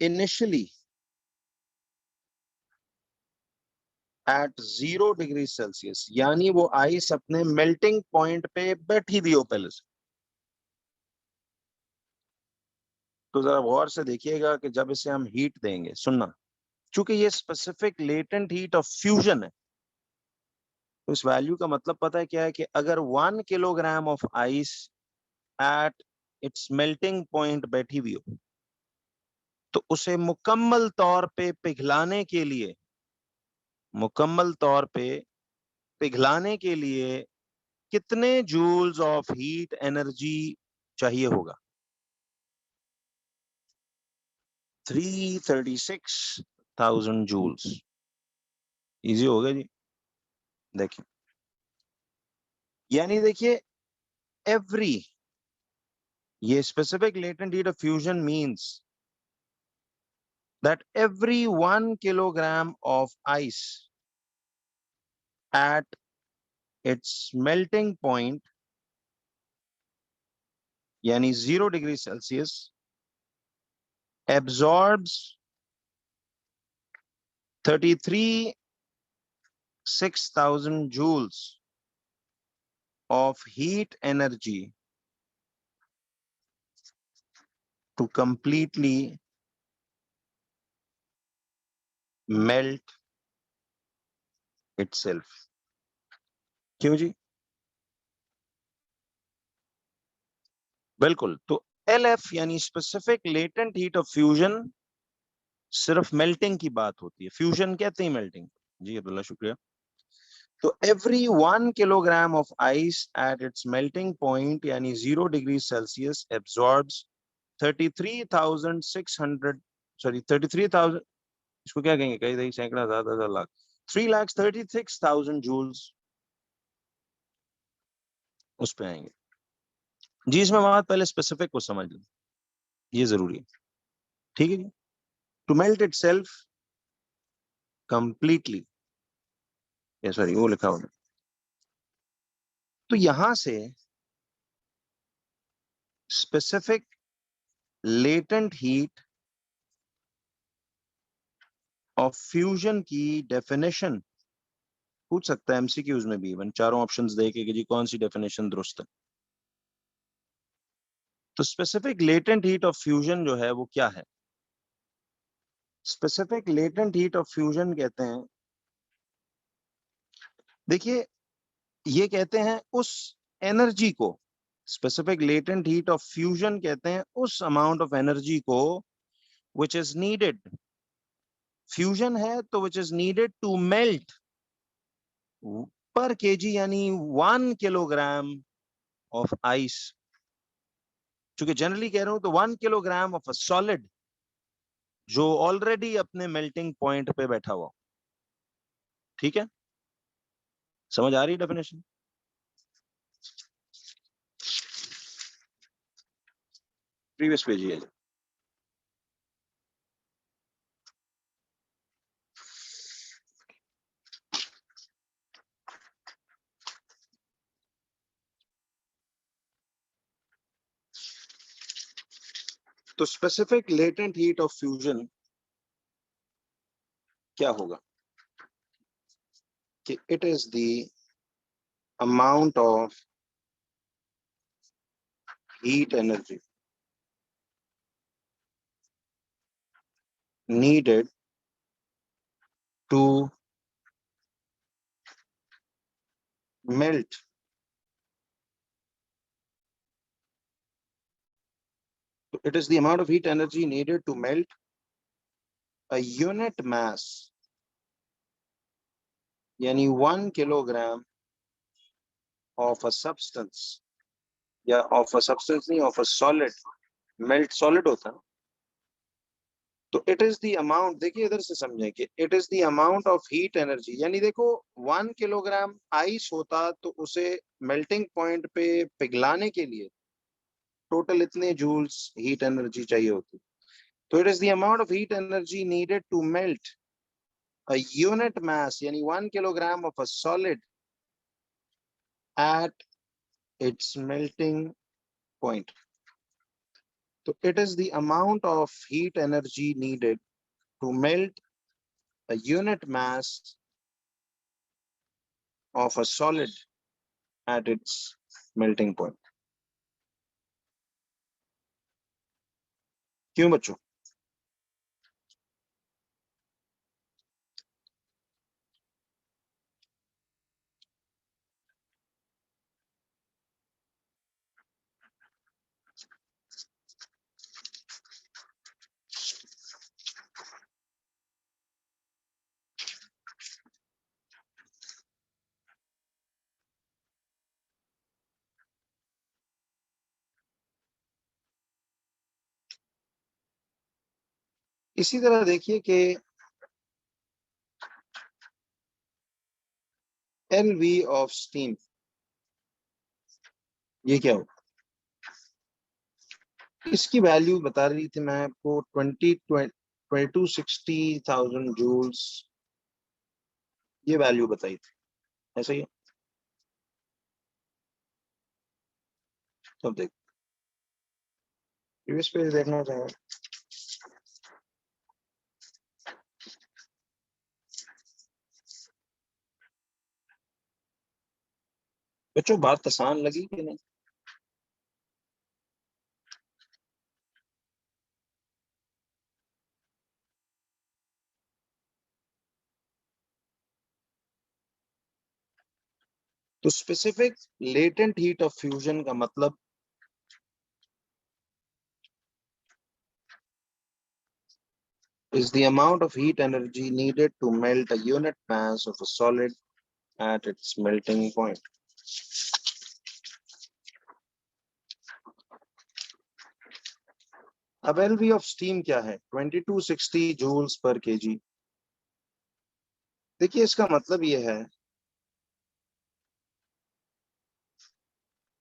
इनिशियली एट 0 डिग्री सेल्सियस, यानी वो आइस अपने मेल्टिंग पॉइंट पे बैठी हुई हो पहले से, तो जरा गौर से देखिएगा कि जब इसे हम हीट देंगे, सुनना, चूंकि ये specific latent heat of fusion है, तो इस वैल्यू का मतलब पता है क्या है कि अगर 1 kilogram of ice at its melting point बैठी हुई हो, तो उसे मुकम्मल तौर पे पिघलाने के लिए, मुकम्मल तौर पे पिघलाने के लिए कितने जूल्स ऑफ हीट एनर्जी चाहिए होगा? 336,000 जूल्स। इजी हो गया जी। देखिए यानी देखिए एवरी, ये specific latent heat of fusion means that every 1 kilogram of ice at its melting point, यानी 0 degree Celsius, absorbs 33,600 joules of heat energy to completely melt itself। क्यों जी? बिल्कुल। तो LF यानी specific latent heat of fusion सिर्फ melting की बात होती है, फ्यूजन कहते हैं मेल्टिंग। जी अब्दुल्ला शुक्रिया। तो every 1 kilogram of ice at its melting point यानी 0 डिग्री सेल्सियस एब्जॉर्ब्स 33,600, सॉरी 33,000, इसको क्या कहेंगे, कई कई सैकड़ा, हजार हजार लाख, 3,36,000 जूल्स उस पे आएंगे जी। इसमें बात पहले स्पेसिफिक को समझ लें, ये जरूरी है, ठीक है जी। To melt itself completely, sorry वो लिखा हुआ। तो यहां से specific latent heat of fusion की डेफिनेशन पूछ सकता है एमसीक्यूज में भी, इवन चारों ऑप्शंस देके कि जी कौन सी डेफिनेशन दुरुस्त है। तो specific latent heat of fusion जो है वो क्या है? Specific latent heat of fusion कहते हैं, देखिए ये कहते हैं उस एनर्जी को, specific latent heat of fusion कहते हैं उस अमाउंट ऑफ एनर्जी को विच इज नीडेड, फ्यूजन है तो which is needed to melt, per KG यानी 1 किलोग्राम ऑफ आइस, चूंकि जनरली कह रहा हूं तो 1 किलोग्राम ऑफ अ सॉलिड जो ऑलरेडी अपने मेल्टिंग पॉइंट पे बैठा हुआ। ठीक है, समझ आ रही डेफिनेशन? प्रीवियस पेज है। तो specific latent heat of fusion क्या होगा कि it is the amount of heat energy needed to melt it is the amount of heat energy needed to melt a unit mass यानी 1 kilogram of a substance या of a substance नहीं of a solid, melt solid होता है। तो it is the amount, देखिए इधर से समझें कि it is the amount of heat energy, यानी देखो 1 किलोग्राम आइस होता तो उसे मेल्टिंग पॉइंट पे पिघलाने के लिए टोटल इतने जूल्स हीट एनर्जी चाहिए होती। तो it is the amount of heat energy needed to melt a unit mass यानी 1 kilogram of a solid at its melting point. So it is the amount of heat energy needed to melt a unit mass of a solid at its melting point. क्यों बच्चों? इसी तरह देखिए कि LV of steam ये क्या हो, इसकी वैल्यू बता रही थी मैं आपको 2260,000 जूल्स, ये वैल्यू बताई थी, ऐसा ही है। तो देख प्रीवियस पेज देखना चाहेंगे बच्चों, बात आसान लगी कि नहीं? तो specific latent heat of fusion का मतलब is the amount of heat energy needed to melt a unit mass of a solid at its melting point. अब LV of steam क्या है? 2260 joules per kg। देखिए इसका मतलब ये है,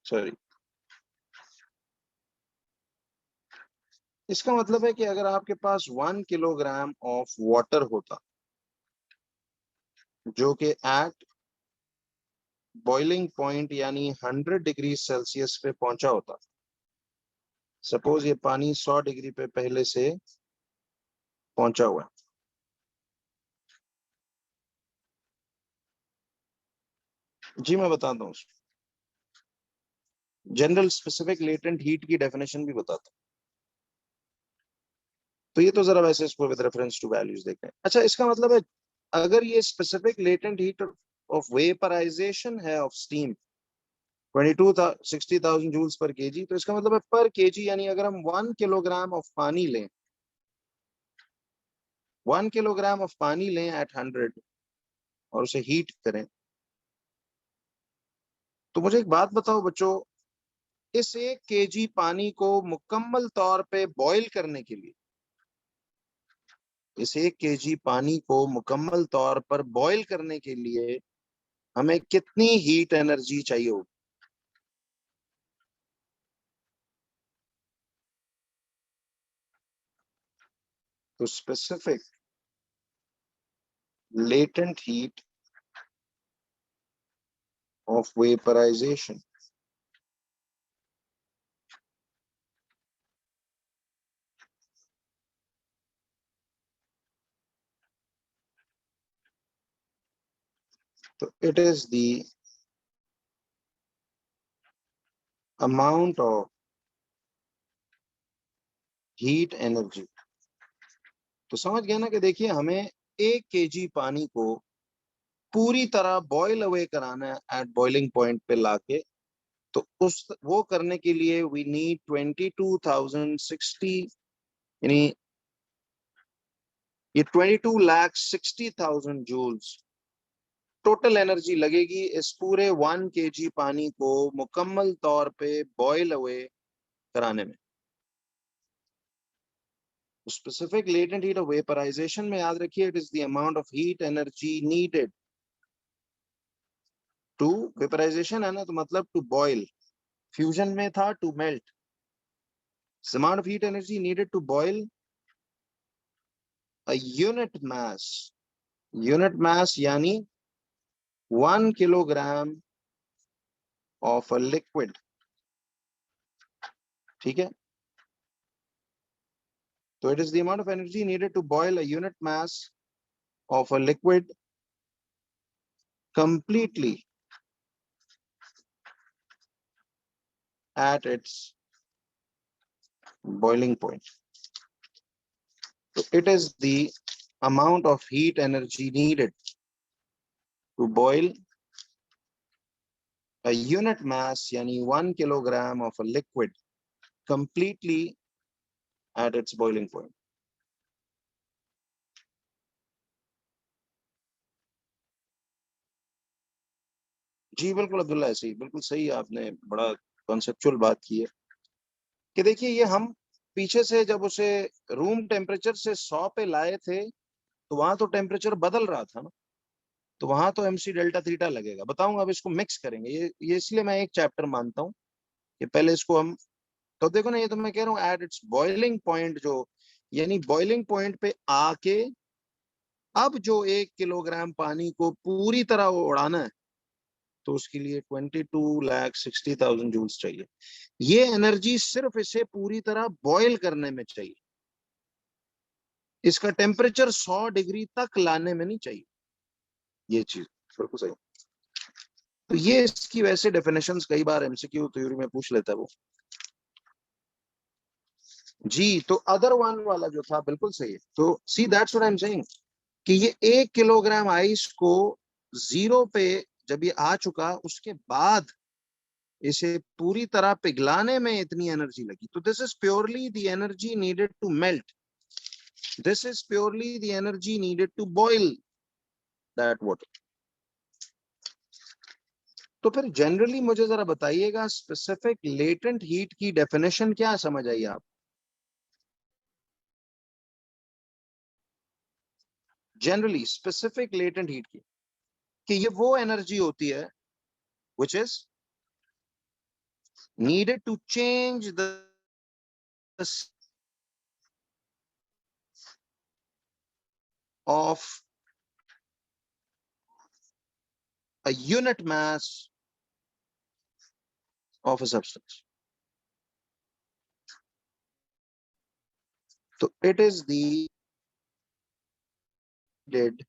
सॉरी, इसका मतलब है कि अगर आपके पास 1 किलोग्राम ऑफ वाटर होता जो कि एट बॉइलिंग पॉइंट यानी 100 डिग्री सेल्सियस पे पहुंचा होता, सपोज ये पानी 100 डिग्री पे पहले से पहुंचा हुआ है, जी मैं बताता हूँ, जनरल स्पेसिफिक लेटेंट हीट की डेफिनेशन भी बताता हूँ। तो ये तो जरा वैसे इसको विद रेफरेंस टू वैल्यूज देखें। अच्छा, इसका मतलब है अगर ये specific latent heat of vaporization है ऑफ स्टीम 2260,000 जूल्स पर केजी, तो इसका मतलब है पर केजी यानी अगर हम 1 किलोग्राम ऑफ पानी लें, 1 किलोग्राम ऑफ पानी लें एट 100 और उसे हीट करें, तो मुझे एक बात बताओ बच्चों, इस 1 kg पानी को मुकम्मल तौर पे बॉईल करने के लिए, इस 1 kg पानी को मुकम्मल तौर पर बॉईल करने के लिए हमें कितनी हीट एनर्जी चाहिए होगी? तो specific latent heat of vaporization, so it is the amount of heat energy. तो समझ गए ना कि देखिए हमें 1 kg पानी को पूरी तरह बॉयल अवे कराना है एट बॉइलिंग पॉइंट पे लाके, तो उस वो करने के लिए वी नीड 22,060, यानी ये 22,60,000 जूल्स टोटल एनर्जी लगेगी इस पूरे 1 kg पानी को मुकम्मल तौर पे बॉयल अवे कराने में। Specific latent heat of vaporization में याद रखिए, it is the amount of heat energy needed to, vaporization है ना तो मतलब टू बॉयल, फ्यूजन में था to melt, amount of heat energy needed to boil a unit mass यानी 1 किलोग्राम ऑफ अ लिक्विड। ठीक है, तो it is the amount of energy needed to boil a unit mass of a liquid completely at its boiling point. So it is the amount of heat energy needed to boil a unit mass yani 1 kilogram of a liquid completely at its boiling point. जी बिल्कुल अब्दुल्ला, ऐसे ही बिल्कुल सही, आपने बड़ा conceptual बात की है कि देखिए ये हम पीछे से जब उसे रूम टेम्परेचर से 100 पे लाए थे तो वहां तो टेम्परेचर बदल रहा था ना, तो वहां तो mc डेल्टा थीटा लगेगा। बताऊंगा, अब इसको मिक्स करेंगे, ये इसलिए मैं एक चैप्टर मानता हूँ कि पहले इसको हम, तो देखो ना ये तो मैं कह रहा हूँ एट इट्स बॉइलिंग पॉइंट, जो यानी बॉइलिंग पॉइंट पे आके अब जो 1 किलोग्राम पानी को पूरी तरह उड़ाना है तो उसके लिए 22,60,000 जूल्स चाहिए। ये एनर्जी सिर्फ इसे पूरी तरह बॉयल करने में चाहिए, इसका टेम्परेचर 100 डिग्री तक लाने में नहीं चाहिए। ये चीज बिल्कुल सही। तो ये इसकी वैसे डेफिनेशंस कई बार एमसीक्यू थ्योरी में पूछ लेता है वो। जी, तो अदर वन वाला जो था बिल्कुल सही है। तो see that's what I am saying कि ये 1 किलोग्राम आइस को 0 पे जब ये आ चुका उसके बाद इसे पूरी तरह पिघलाने में इतनी एनर्जी लगी, तो this is purely the energy needed to melt, this is purely the energy needed to boil that water. तो फिर जनरली मुझे जरा बताइएगा स्पेसिफिक लेटेंट हीट की डेफिनेशन क्या समझ आई आप? जनरली स्पेसिफिक लेटेंट हीट की कि ये वो एनर्जी होती है which is needed to change the of a unit mass of a substance. So it is the needed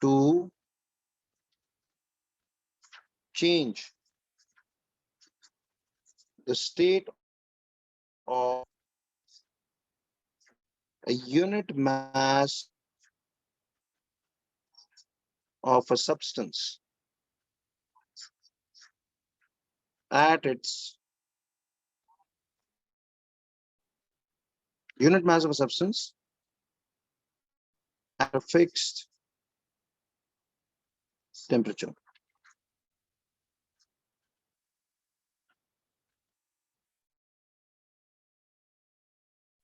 to change the state of a unit mass of a substance at its unit mass of a substance at a fixed temperature.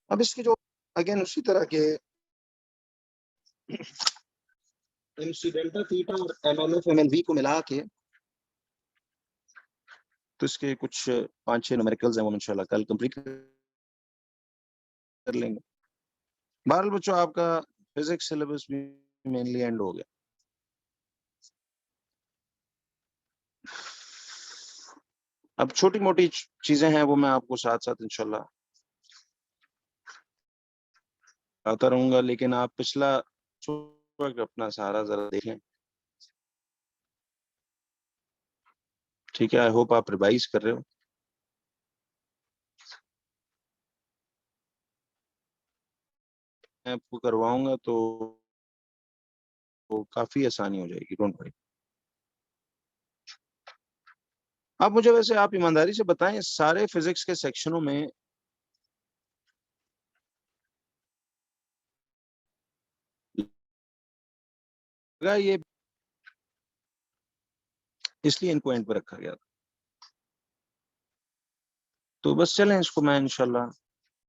अब इसके जो again उसी तरह के MC delta theta और MLF MLV को मिला के तो इसके कुछ 5-6 न्यूमेरिकल्स हैं, वो इंशाल्लाह कल कंप्लीट कर लेंगे। बहरहाल बच्चों, आपका फिजिक्स सिलेबस भी मेनली एंड हो गया। अब छोटी मोटी चीजें हैं, वो मैं आपको साथ साथ इंशाल्लाह आता रहूंगा, लेकिन आप पिछला अपना सहारा जरा देखें, ठीक है। आई होप आप रिवाइज कर रहे हो। मैं आपको करवाऊंगा तो काफी आसानी हो जाएगी, डोंट वरी। आप मुझे वैसे आप ईमानदारी से बताएं, सारे फिजिक्स के सेक्शनों में ये इसलिए इनको एंड पर रखा गया था। तो बस चलें, इसको मैं इंशाल्लाह